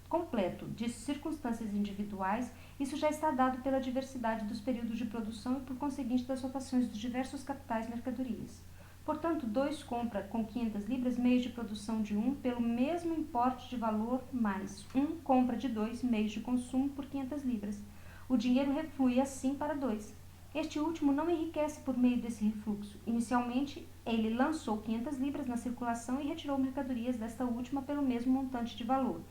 completo de circunstâncias individuais, isso já está dado pela diversidade dos períodos de produção e, por conseguinte, das rotações dos diversos capitais mercadorias. Portanto, 2 compra com 500 libras meios de produção de 1 pelo mesmo importe de valor, mais 1 compra de 2 meios de consumo por 500 libras. O dinheiro reflui assim para 2. Este último não enriquece por meio desse refluxo. Inicialmente, ele lançou 500 libras na circulação e retirou mercadorias desta última pelo mesmo montante de valor.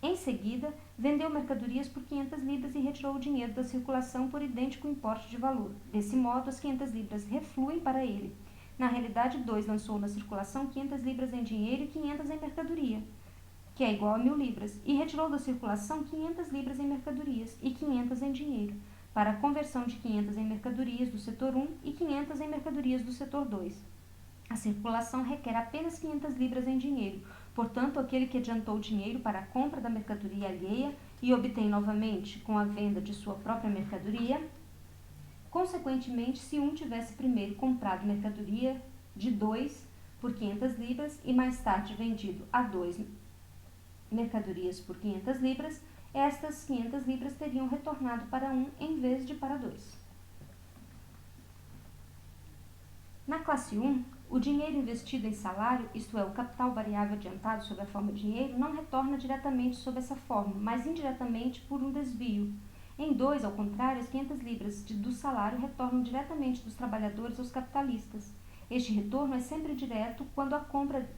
Em seguida, vendeu mercadorias por 500 libras e retirou o dinheiro da circulação por idêntico importe de valor. Desse modo, as 500 libras refluem para ele. Na realidade, 2 lançou na circulação 500 libras em dinheiro e 500 em mercadoria, que é igual a 1.000 libras, e retirou da circulação 500 libras em mercadorias e 500 em dinheiro, para a conversão de 500 em mercadorias do setor 1 e 500 em mercadorias do setor 2. A circulação requer apenas 500 libras em dinheiro. Portanto, aquele que adiantou dinheiro para a compra da mercadoria alheia e obtém novamente com a venda de sua própria mercadoria, consequentemente, se um tivesse primeiro comprado mercadoria de 2 por 500 libras e mais tarde vendido a 2 mercadorias por 500 libras, estas 500 libras teriam retornado para 1 em vez de para 2. Na classe 1, o dinheiro investido em salário, isto é, o capital variável adiantado sob a forma de dinheiro, não retorna diretamente sob essa forma, mas indiretamente por um desvio. Em 2, ao contrário, as 500 libras do salário retornam diretamente dos trabalhadores aos capitalistas. Este retorno é sempre direto quando a compra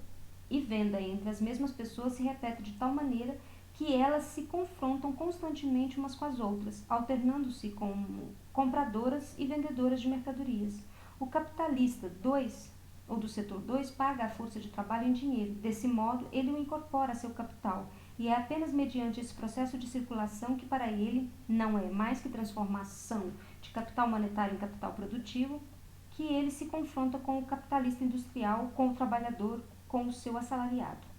e venda entre as mesmas pessoas se repete de tal maneira que elas se confrontam constantemente umas com as outras, alternando-se como compradoras e vendedoras de mercadorias. O capitalista 2, ou do setor 2, paga a força de trabalho em dinheiro. Desse modo, ele o incorpora a seu capital, e é apenas mediante esse processo de circulação que para ele não é mais que transformação de capital monetário em capital produtivo, que ele se confronta com o capitalista industrial, com o trabalhador, com o seu assalariado.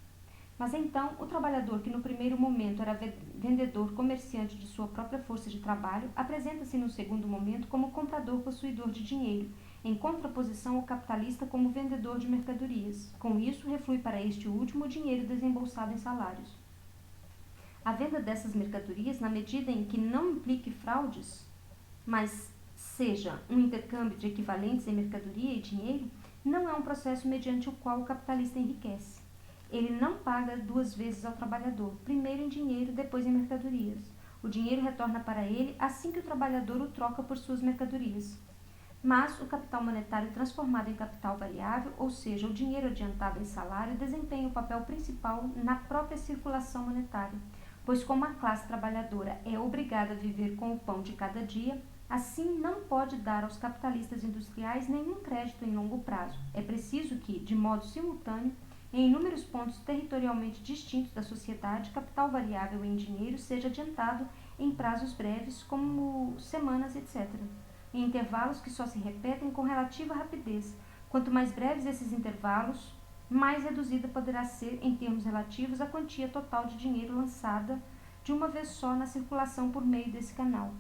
Mas então, o trabalhador, que no primeiro momento era vendedor comerciante de sua própria força de trabalho, apresenta-se no segundo momento como comprador possuidor de dinheiro, em contraposição ao capitalista como vendedor de mercadorias. Com isso, reflui para este último o dinheiro desembolsado em salários. A venda dessas mercadorias, na medida em que não implique fraudes, mas seja um intercâmbio de equivalentes em mercadoria e dinheiro, não é um processo mediante o qual o capitalista enriquece. Ele não paga duas vezes ao trabalhador, primeiro em dinheiro, depois em mercadorias. O dinheiro retorna para ele assim que o trabalhador o troca por suas mercadorias. Mas o capital monetário transformado em capital variável, ou seja, o dinheiro adiantado em salário, desempenha o papel principal na própria circulação monetária, pois como a classe trabalhadora é obrigada a viver com o pão de cada dia, assim não pode dar aos capitalistas industriais nenhum crédito em longo prazo. É preciso que, de modo simultâneo, em inúmeros pontos territorialmente distintos da sociedade, capital variável em dinheiro seja adiantado em prazos breves, como semanas, etc., em intervalos que só se repetem com relativa rapidez. Quanto mais breves esses intervalos, mais reduzida poderá ser, em termos relativos, a quantia total de dinheiro lançada de uma vez só na circulação por meio desse canal.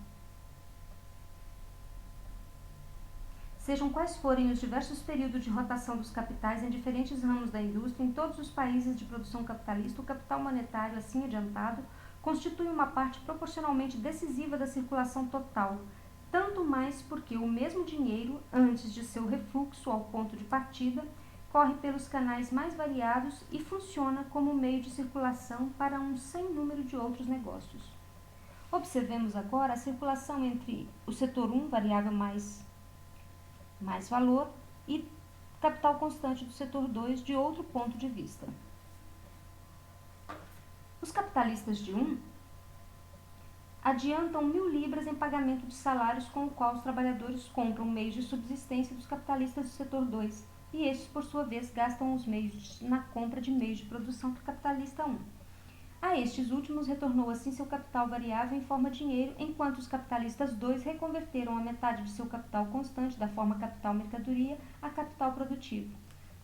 Sejam quais forem os diversos períodos de rotação dos capitais em diferentes ramos da indústria, em todos os países de produção capitalista, o capital monetário, assim adiantado, constitui uma parte proporcionalmente decisiva da circulação total, tanto mais porque o mesmo dinheiro, antes de seu refluxo ao ponto de partida, corre pelos canais mais variados e funciona como meio de circulação para um sem número de outros negócios. Observemos agora a circulação entre o setor 1, variável mais valor, e capital constante do setor 2 de outro ponto de vista. Os capitalistas de 1 adiantam 1.000 libras em pagamento de salários com o qual os trabalhadores compram meios de subsistência dos capitalistas do setor 2, e estes, por sua vez, gastam os meios na compra de meios de produção do capitalista 1. A estes últimos retornou assim seu capital variável em forma de dinheiro, enquanto os capitalistas 2 reconverteram a metade de seu capital constante da forma capital mercadoria a capital produtivo.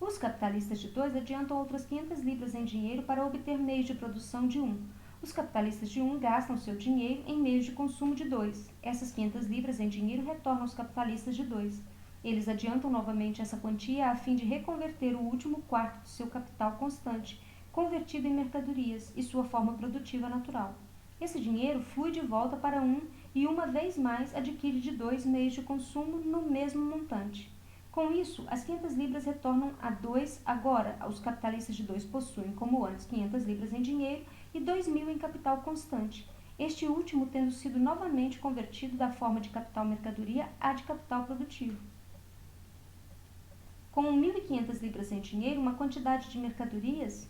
Os capitalistas de 2 adiantam outras 500 libras em dinheiro para obter meios de produção de 1. Os capitalistas de 1 gastam seu dinheiro em meios de consumo de 2. Essas 500 libras em dinheiro retornam aos capitalistas de 2. Eles adiantam novamente essa quantia a fim de reconverter o último quarto de seu capital constante, convertido em mercadorias e sua forma produtiva natural. Esse dinheiro flui de volta para 1 e, uma vez mais, adquire de 2 meios de consumo no mesmo montante. Com isso, as 500 libras retornam a 2. Agora, os capitalistas de 2 possuem, como antes, 500 libras em dinheiro e 2.000 em capital constante, este último tendo sido novamente convertido da forma de capital mercadoria à de capital produtivo. Com 1.500 libras em dinheiro, uma quantidade de mercadorias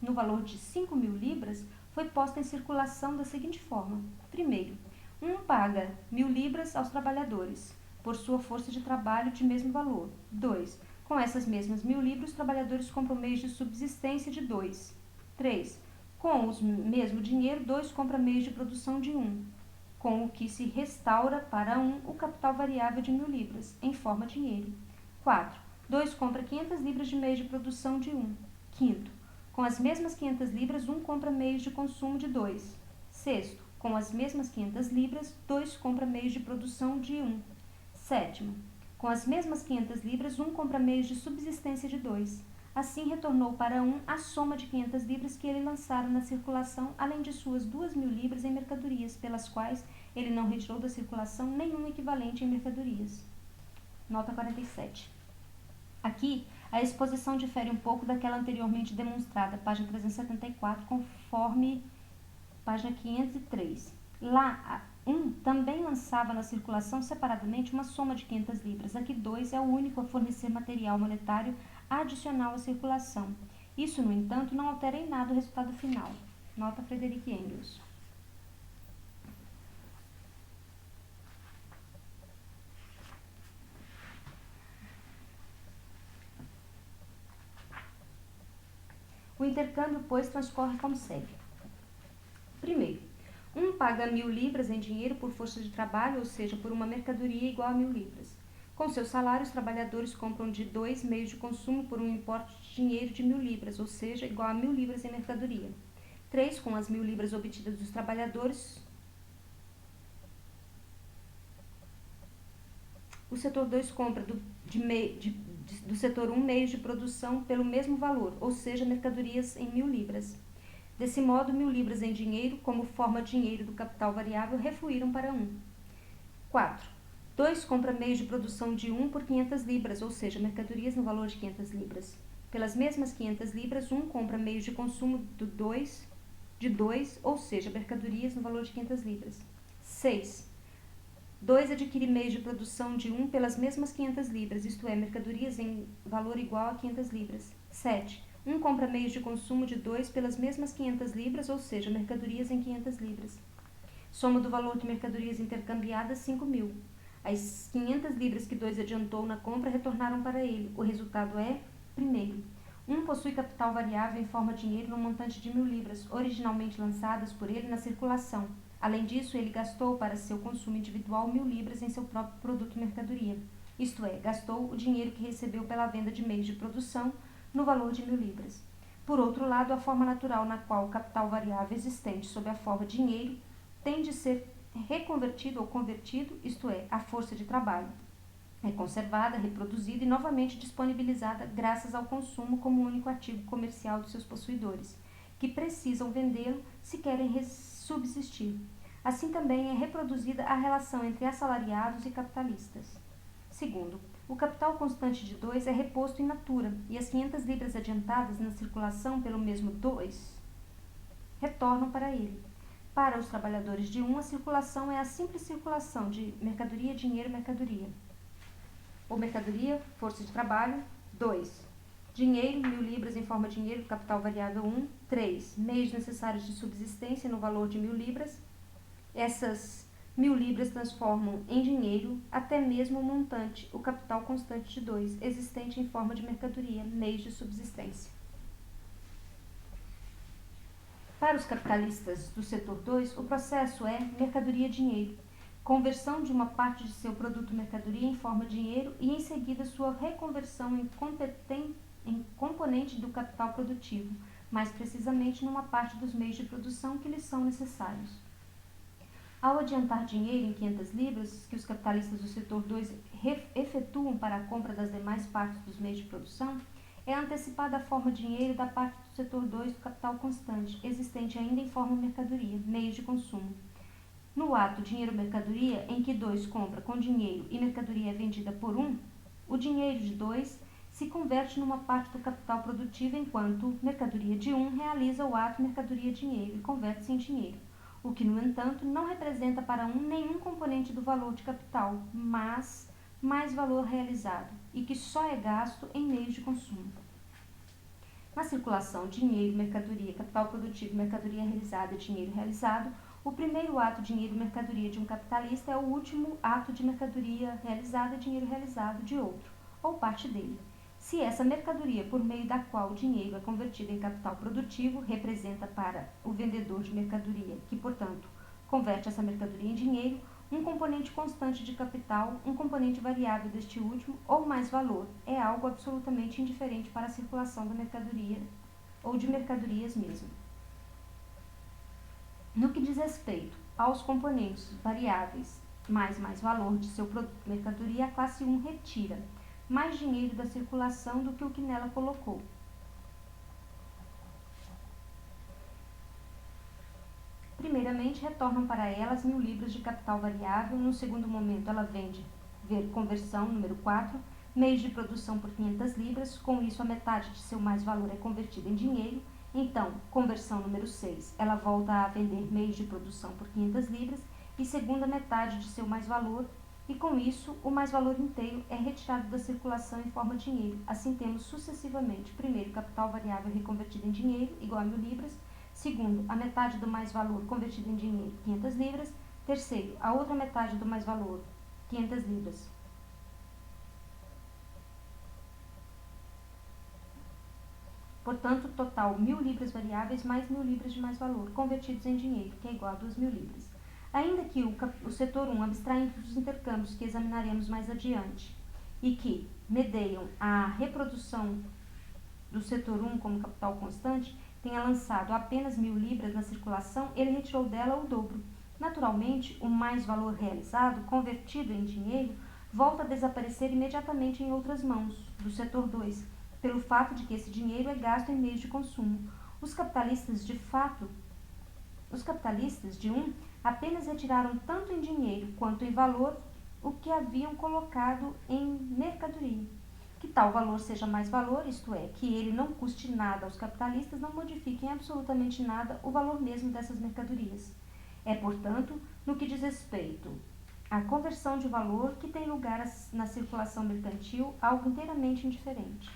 no valor de 5.000 libras, foi posta em circulação da seguinte forma. Primeiro, 1 paga 1.000 libras aos trabalhadores, por sua força de trabalho de mesmo valor. 2. Com essas mesmas 1.000 libras, os trabalhadores compram meios de subsistência de 2. 3. Com o mesmo dinheiro, 2 compra meios de produção de 1, com o que se restaura para 1 o capital variável de 1.000 libras, em forma de dinheiro. 4. 2 compra 500 libras de meios de produção de 1. Quinto, com as mesmas 500 libras, 1 compra meios de consumo de 2. Sexto, com as mesmas 500 libras, 2 compra meios de produção de 1. Sétimo, com as mesmas 500 libras, 1 compra meios de subsistência de 2. Assim retornou para 1 a soma de 500 libras que ele lançara na circulação, além de suas 2.000 libras em mercadorias, pelas quais ele não retirou da circulação nenhum equivalente em mercadorias. Nota 47. Aqui, a exposição difere um pouco daquela anteriormente demonstrada, página 374, conforme página 503. Lá, 1 também lançava na circulação separadamente uma soma de 500 libras. Aqui 2 é o único a fornecer material monetário adicional à circulação. Isso, no entanto, não altera em nada o resultado final. Nota Frederick Engels. O intercâmbio, pois, transcorre como segue. Primeiro, 1 paga 1.000 libras em dinheiro por força de trabalho, ou seja, por uma mercadoria igual a 1.000 libras. Com seu salário, os trabalhadores compram de 2 meios de consumo por um importe de dinheiro de 1.000 libras, ou seja, igual a 1.000 libras em mercadoria. 3. Com as 1.000 libras obtidas dos trabalhadores, o setor 2 compra do setor 1 meios de produção pelo mesmo valor, ou seja, mercadorias em 1.000 libras. Desse modo, 1.000 libras em dinheiro, como forma de dinheiro do capital variável, refluíram para 1. 4. 2 compra meios de produção de 1 por 500 libras, ou seja, mercadorias no valor de 500 libras. Pelas mesmas 500 libras, 1 compra meios de consumo de 2, ou seja, mercadorias no valor de 500 libras. 6. 2 adquire meios de produção de 1 pelas mesmas 500 libras, isto é, mercadorias em valor igual a 500 libras. 7. 1 compra meios de consumo de 2 pelas mesmas 500 libras, ou seja, mercadorias em 500 libras. Soma do valor de mercadorias intercambiadas, 5.000. As 500 libras que 2 adiantou na compra retornaram para ele. O resultado é, primeiro, 1 possui capital variável em forma de dinheiro no montante de 1.000 libras, originalmente lançadas por ele na circulação. Além disso, ele gastou para seu consumo individual 1.000 libras em seu próprio produto mercadoria. Isto é, gastou o dinheiro que recebeu pela venda de meios de produção no valor de 1.000 libras. Por outro lado, a forma natural na qual o capital variável existente sob a forma de dinheiro tem de ser reconvertido ou convertido, isto é, a força de trabalho. É conservada, reproduzida e novamente disponibilizada graças ao consumo como único ativo comercial de seus possuidores, que precisam vendê-lo se querem subsistir. Assim também é reproduzida a relação entre assalariados e capitalistas. Segundo, o capital constante de 2 é reposto in natura e as 500 libras adiantadas na circulação pelo mesmo 2 retornam para ele. Para os trabalhadores de 1, a circulação é a simples circulação de mercadoria, dinheiro, mercadoria. Ou mercadoria, força de trabalho, 2. Dinheiro, 1.000 libras em forma de dinheiro, capital variável 1. 3. Meios necessários de subsistência no valor de 1.000 libras. Essas 1.000 libras transformam em dinheiro até mesmo o montante, o capital constante de 2, existente em forma de mercadoria, meios de subsistência. Para os capitalistas do setor 2, o processo é mercadoria-dinheiro, conversão de uma parte de seu produto mercadoria em forma de dinheiro e, em seguida, sua reconversão em componente do capital produtivo, mais precisamente numa parte dos meios de produção que lhes são necessários. Ao adiantar dinheiro em 500 libras, que os capitalistas do setor 2 efetuam para a compra das demais partes dos meios de produção, é antecipada a forma de dinheiro da parte do setor 2 do capital constante, existente ainda em forma mercadoria, meios de consumo. No ato dinheiro-mercadoria, em que 2 compra com dinheiro e mercadoria é vendida por 1, o dinheiro de 2 se converte numa parte do capital produtivo, enquanto mercadoria de 1 realiza o ato mercadoria-dinheiro e converte-se em dinheiro, o que, no entanto, não representa para 1 nenhum componente do valor de capital, mas mais valor realizado, e que só é gasto em meios de consumo. Na circulação dinheiro, mercadoria, capital produtivo, mercadoria realizada e dinheiro realizado, o primeiro ato dinheiro-mercadoria de um capitalista é o último ato de mercadoria realizada e dinheiro realizado de outro, ou parte dele. Se essa mercadoria, por meio da qual o dinheiro é convertido em capital produtivo, representa para o vendedor de mercadoria, que, portanto, converte essa mercadoria em dinheiro, um componente constante de capital, um componente variável deste último, ou mais valor, é algo absolutamente indiferente para a circulação da mercadoria ou de mercadorias mesmo. No que diz respeito aos componentes variáveis mais valor de seu produto mercadoria, a classe 1 retira mais dinheiro da circulação do que o que nela colocou. Primeiramente, retornam para ela as 1.000 libras de capital variável. No segundo momento, ela vende, conversão, número 4, meios de produção por 500 libras. Com isso, a metade de seu mais-valor é convertida em dinheiro. Então, conversão número 6, ela volta a vender meios de produção por 500 libras e segunda metade de seu mais-valor. E com isso, o mais-valor inteiro é retirado da circulação em forma de dinheiro. Assim, temos sucessivamente, primeiro, capital variável reconvertido em dinheiro, igual a 1.000 libras. Segundo, a metade do mais-valor convertido em dinheiro, 500 libras. Terceiro, a outra metade do mais-valor, 500 libras. Portanto, total 1.000 libras variáveis mais 1.000 libras de mais-valor, convertidos em dinheiro, que é igual a 2.000 libras. Ainda que o setor 1, abstraindo dos intercâmbios que examinaremos mais adiante, e que medeiam a reprodução do setor 1 como capital constante, tenha lançado apenas 1.000 libras na circulação, ele retirou dela o dobro. Naturalmente, o mais-valor realizado, convertido em dinheiro, volta a desaparecer imediatamente em outras mãos, do setor 2, pelo fato de que esse dinheiro é gasto em meios de consumo. Os capitalistas de 1 apenas retiraram tanto em dinheiro quanto em valor o que haviam colocado em mercadoria. Que tal valor seja mais valor, isto é, que ele não custe nada aos capitalistas, não modifique em absolutamente nada o valor mesmo dessas mercadorias. É, portanto, no que diz respeito à conversão de valor que tem lugar na circulação mercantil, algo inteiramente indiferente.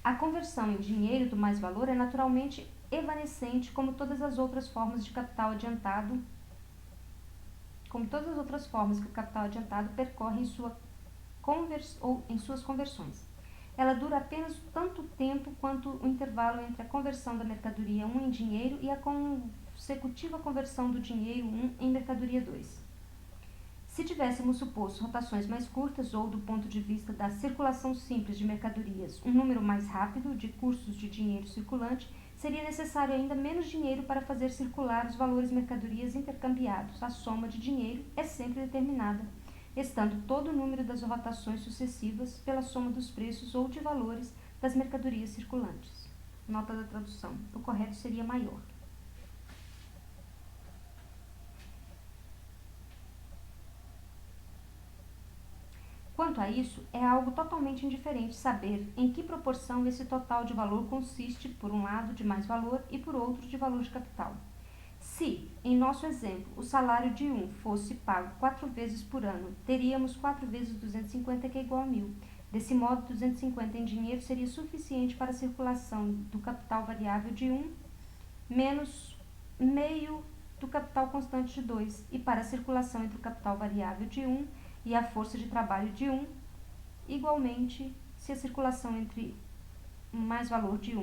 A conversão em dinheiro do mais-valor é naturalmente evanescente, como todas as outras formas de capital adiantado, como todas as outras formas que o capital adiantado percorre em suas conversões. Ela dura apenas tanto tempo quanto o intervalo entre a conversão da mercadoria 1 em dinheiro e a consecutiva conversão do dinheiro 1 em mercadoria 2. Se tivéssemos suposto rotações mais curtas ou, do ponto de vista da circulação simples de mercadorias, um número mais rápido de cursos de dinheiro circulante, seria necessário ainda menos dinheiro para fazer circular os valores mercadorias intercambiados. A soma de dinheiro é sempre determinada, estando todo o número das rotações sucessivas pela soma dos preços ou de valores das mercadorias circulantes. Nota da tradução. O correto seria maior. Quanto a isso, é algo totalmente indiferente saber em que proporção esse total de valor consiste, por um lado, de mais valor e, por outro, de valor de capital. Se, em nosso exemplo, o salário de 1 fosse pago 4 vezes por ano, teríamos 4 vezes 250, que é igual a 1.000. Desse modo, 250 em dinheiro seria suficiente para a circulação do capital variável de 1 menos meio do capital constante de 2, e para a circulação entre o capital variável de 1 e a força de trabalho de 1, igualmente, se a circulação entre mais valor de 1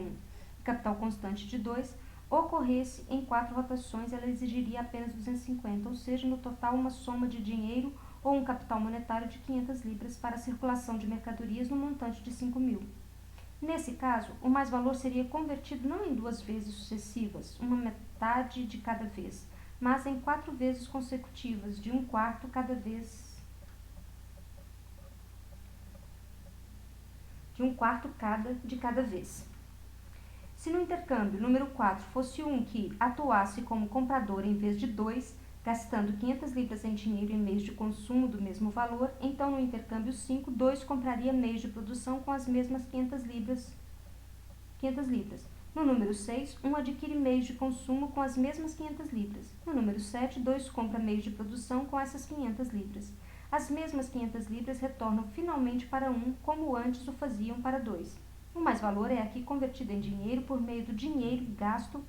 e capital constante de 2 ocorresse em 4 rotações, ela exigiria apenas 250, ou seja, no total uma soma de dinheiro ou um capital monetário de 500 libras para a circulação de mercadorias no montante de 5.000. Nesse caso, o mais-valor seria convertido não em 2 vezes sucessivas, uma metade de cada vez, mas em 4 vezes consecutivas, de 1/4 cada vez, de cada vez. Se no intercâmbio número 4 fosse 1 que atuasse como comprador em vez de 2, gastando 500 libras em dinheiro em meios de consumo do mesmo valor, então no intercâmbio 5, 2 compraria meios de produção com as mesmas 500 libras. No número 6, 1 adquire meios de consumo com as mesmas 500 libras. No número 7, 2 compra meios de produção com essas 500 libras. As mesmas 500 libras retornam finalmente para 1, como antes o faziam para 2. O mais-valor é aqui convertido em dinheiro por meio do dinheiro gasto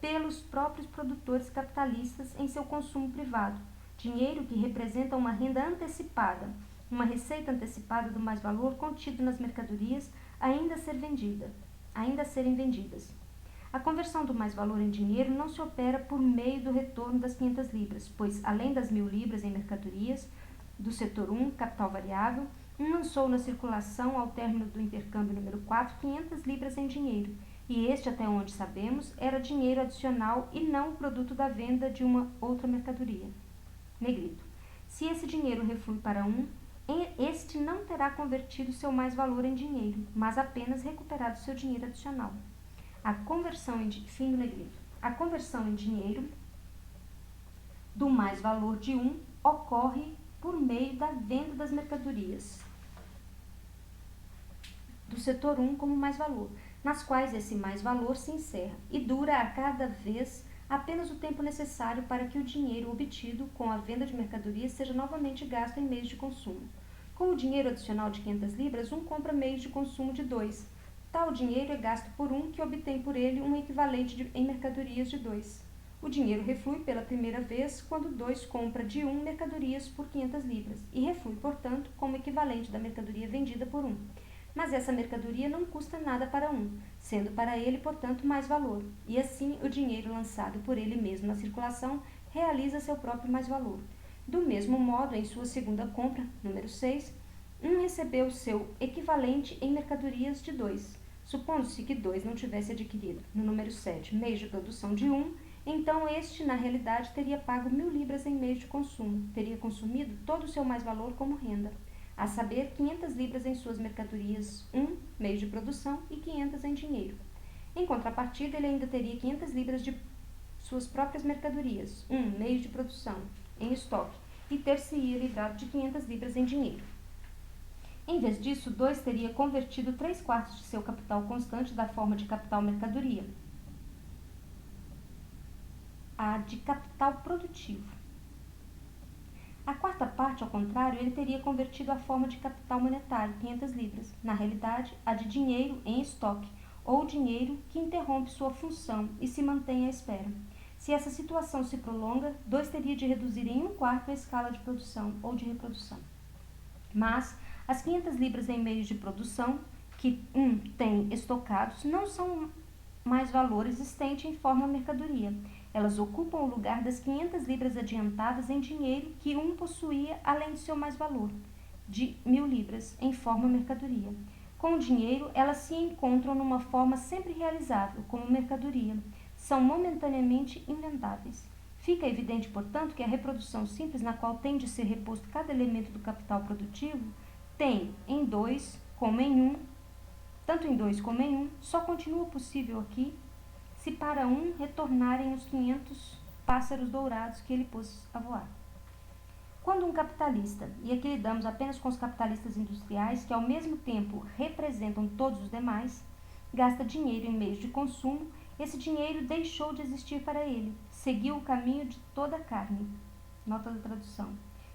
pelos próprios produtores capitalistas em seu consumo privado. Dinheiro que representa uma renda antecipada, uma receita antecipada do mais-valor contido nas mercadorias ainda a serem vendidas. A conversão do mais-valor em dinheiro não se opera por meio do retorno das 500 libras, pois, além das 1.000 libras em mercadorias do setor 1, capital variável, lançou na circulação, ao término do intercâmbio número 4, 500 libras em dinheiro, e este, até onde sabemos, era dinheiro adicional e não o produto da venda de uma outra mercadoria. Negrito. Se esse dinheiro reflui para 1, este não terá convertido seu mais-valor em dinheiro, mas apenas recuperado seu dinheiro adicional. Fim do negrito. A conversão em dinheiro do mais-valor de 1 ocorre por meio da venda das mercadorias do setor 1 como mais-valor, nas quais esse mais-valor se encerra e dura a cada vez apenas o tempo necessário para que o dinheiro obtido com a venda de mercadorias seja novamente gasto em meios de consumo. Com o dinheiro adicional de 500 libras, 1 compra meios de consumo de 2. Tal dinheiro é gasto por 1, que obtém por ele um equivalente em mercadorias de 2. O dinheiro reflui pela primeira vez quando 2 compra de 1 mercadorias por 500 libras e reflui, portanto, como equivalente da mercadoria vendida por 1. Mas essa mercadoria não custa nada para 1, sendo para ele, portanto, mais valor, e assim o dinheiro lançado por ele mesmo na circulação realiza seu próprio mais-valor. Do mesmo modo, em sua segunda compra, número 6, 1 recebeu seu equivalente em mercadorias de 2. Supondo-se que 2 não tivesse adquirido, no número 7, meios de produção de 1, então este, na realidade, teria pago 1.000 libras em meios de consumo, teria consumido todo o seu mais-valor como renda, a saber, 500 libras em suas mercadorias 1, meios de produção, e 500 em dinheiro. Em contrapartida, ele ainda teria 500 libras de suas próprias mercadorias 1, meios de produção, em estoque, e ter-se-ia livrado de 500 libras em dinheiro. Em vez disso, 2 teria convertido 3/4 de seu capital constante da forma de capital mercadoria a de capital produtivo. A 4ª parte, ao contrário, ele teria convertido a forma de capital monetário, 500 libras, na realidade, a de dinheiro em estoque, ou dinheiro que interrompe sua função e se mantém à espera. Se essa situação se prolonga, 2 teria de reduzir em 1/4 a escala de produção ou de reprodução. Mas as 500 libras em meios de produção, que tem estocados, não são mais valor existente em forma mercadoria. Elas ocupam o lugar das 500 libras adiantadas em dinheiro que possuía além de seu mais valor, de 1.000 libras, em forma mercadoria. Com o dinheiro, elas se encontram numa forma sempre realizável, como mercadoria. São momentaneamente invendáveis. Fica evidente, portanto, que a reprodução simples na qual tem de ser reposto cada elemento do capital produtivo tem, em 2 como em 1, tanto em 2 como em 1, só continua possível aqui se para 1 retornarem os 500 pássaros dourados que ele pôs a voar. Quando um capitalista, e aqui lidamos apenas com os capitalistas industriais, que ao mesmo tempo representam todos os demais, gasta dinheiro em meios de consumo, esse dinheiro deixou de existir para ele, seguiu o caminho de toda a carne. Nota da tradução.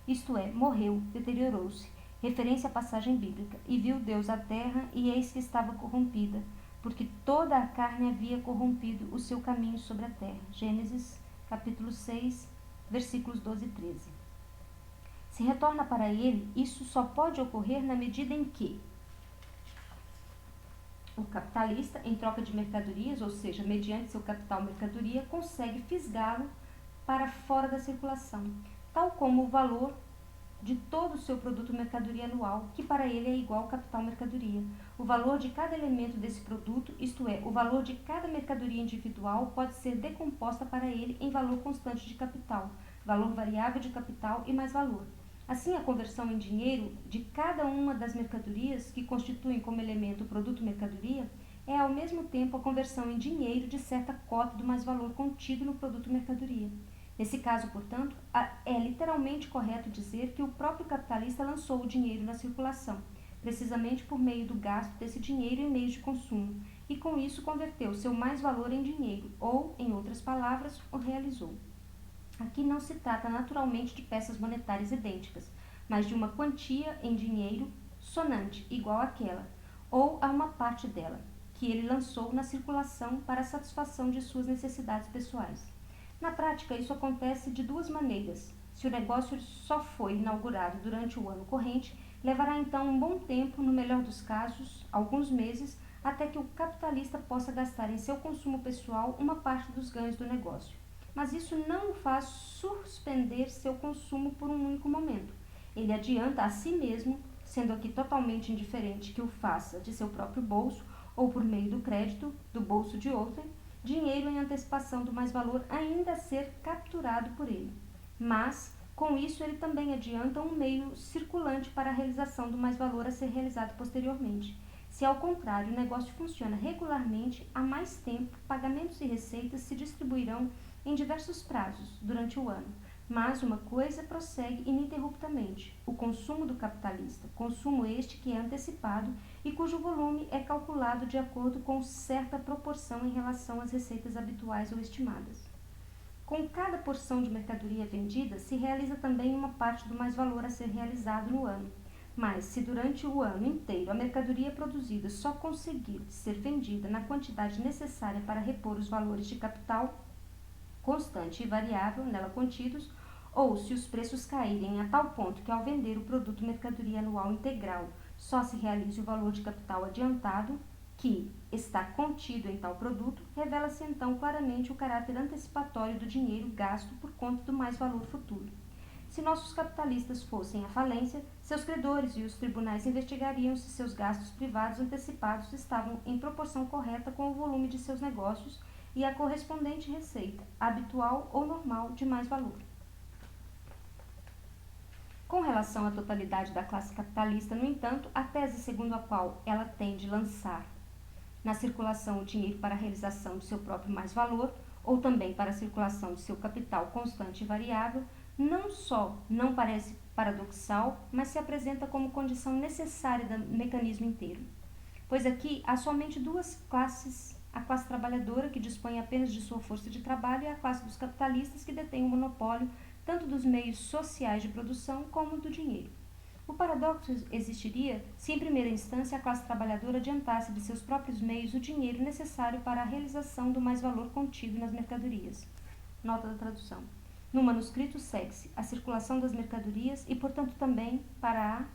Isto é, morreu, deteriorou-se, referência à passagem bíblica, e viu Deus a terra, e eis que estava corrompida, porque toda a carne havia corrompido o seu caminho sobre a terra. Gênesis, capítulo 6, versículos 12 e 13. Se retorna para ele, isso só pode ocorrer na medida em que o capitalista, em troca de mercadorias, ou seja, mediante seu capital mercadoria, consegue fisgá-lo para fora da circulação, tal como o valor de todo o seu produto mercadoria anual, que para ele é igual ao capital mercadoria. O valor de cada elemento desse produto, isto é, o valor de cada mercadoria individual, pode ser decomposta para ele em valor constante de capital, valor variável de capital e mais valor. Assim, a conversão em dinheiro de cada uma das mercadorias que constituem como elemento o produto mercadoria é ao mesmo tempo a conversão em dinheiro de certa cota do mais valor contido no produto mercadoria. Nesse caso, portanto, é literalmente correto dizer que o próprio capitalista lançou o dinheiro na circulação, precisamente por meio do gasto desse dinheiro em meios de consumo, e com isso converteu seu mais valor em dinheiro, ou, em outras palavras, o realizou. Aqui não se trata naturalmente de peças monetárias idênticas, mas de uma quantia em dinheiro sonante, igual àquela, ou a uma parte dela, que ele lançou na circulação para a satisfação de suas necessidades pessoais. Na prática, isso acontece de 2 maneiras. Se o negócio só foi inaugurado durante o ano corrente, levará então um bom tempo, no melhor dos casos, alguns meses, até que o capitalista possa gastar em seu consumo pessoal uma parte dos ganhos do negócio. Mas isso não o faz suspender seu consumo por um único momento. Ele adianta a si mesmo, sendo aqui totalmente indiferente que o faça de seu próprio bolso ou por meio do crédito do bolso de outrem, dinheiro em antecipação do mais valor ainda a ser capturado por ele. Mas, com isso, ele também adianta um meio circulante para a realização do mais valor a ser realizado posteriormente. Se, ao contrário, o negócio funciona regularmente, há mais tempo, pagamentos e receitas se distribuirão em diversos prazos durante o ano, mas uma coisa prossegue ininterruptamente: o consumo do capitalista, consumo este que é antecipado e cujo volume é calculado de acordo com certa proporção em relação às receitas habituais ou estimadas. Com cada porção de mercadoria vendida, se realiza também uma parte do mais-valor a ser realizado no ano. Mas, se durante o ano inteiro a mercadoria produzida só conseguir ser vendida na quantidade necessária para repor os valores de capital constante e variável nela contidos, ou se os preços caírem a tal ponto que ao vender o produto mercadoria anual integral só se realize o valor de capital adiantado, que está contido em tal produto, revela-se então claramente o caráter antecipatório do dinheiro gasto por conta do mais-valor futuro. Se nossos capitalistas fossem à falência, seus credores e os tribunais investigariam se seus gastos privados antecipados estavam em proporção correta com o volume de seus negócios e a correspondente receita, habitual ou normal, de mais valor. Com relação à totalidade da classe capitalista, no entanto, a tese segundo a qual ela tem de lançar na circulação o dinheiro para a realização de seu próprio mais-valor, ou também para a circulação de seu capital constante e variável, não só não parece paradoxal, mas se apresenta como condição necessária do mecanismo inteiro. Pois aqui há somente duas classes: a classe trabalhadora, que dispõe apenas de sua força de trabalho, e a classe dos capitalistas, que detém o monopólio tanto dos meios sociais de produção como do dinheiro. O paradoxo existiria se, em primeira instância, a classe trabalhadora adiantasse de seus próprios meios o dinheiro necessário para a realização do mais-valor contido nas mercadorias. Nota da tradução. No manuscrito segue-se a circulação das mercadorias e, portanto, também para a...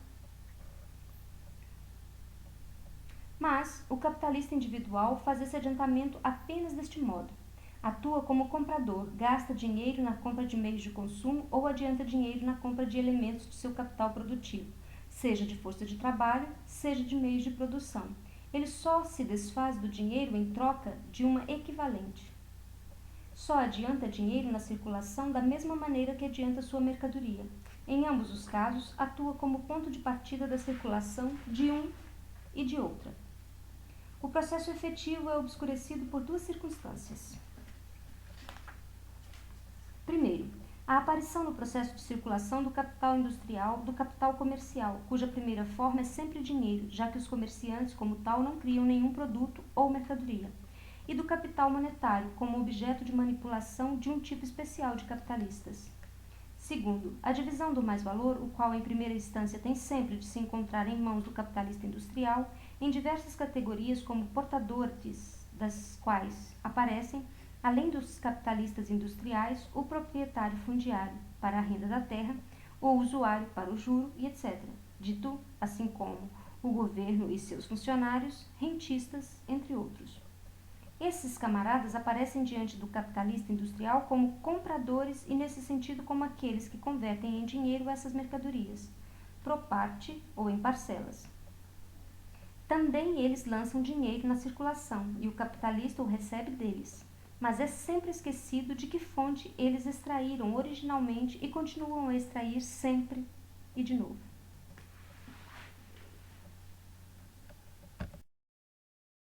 Mas o capitalista individual faz esse adiantamento apenas deste modo. Atua como comprador, gasta dinheiro na compra de meios de consumo ou adianta dinheiro na compra de elementos de seu capital produtivo, seja de força de trabalho, seja de meios de produção. Ele só se desfaz do dinheiro em troca de uma equivalente. Só adianta dinheiro na circulação da mesma maneira que adianta sua mercadoria. Em ambos os casos, atua como ponto de partida da circulação de um e de outra. O processo efetivo é obscurecido por duas circunstâncias. Primeiro, a aparição no processo de circulação do capital industrial, do capital comercial, cuja primeira forma é sempre dinheiro, já que os comerciantes, como tal, não criam nenhum produto ou mercadoria, e do capital monetário, como objeto de manipulação de um tipo especial de capitalistas. Segundo, a divisão do mais-valor, o qual em primeira instância tem sempre de se encontrar em mãos do capitalista industrial, em diversas categorias como portadores das quais aparecem, além dos capitalistas industriais, o proprietário fundiário para a renda da terra, o usuário para o juro e etc. Dito assim como o governo e seus funcionários, rentistas, entre outros. Esses camaradas aparecem diante do capitalista industrial como compradores e, nesse sentido, como aqueles que convertem em dinheiro essas mercadorias, pro parte ou em parcelas. Também eles lançam dinheiro na circulação e o capitalista o recebe deles, mas é sempre esquecido de que fonte eles extraíram originalmente e continuam a extrair sempre e de novo.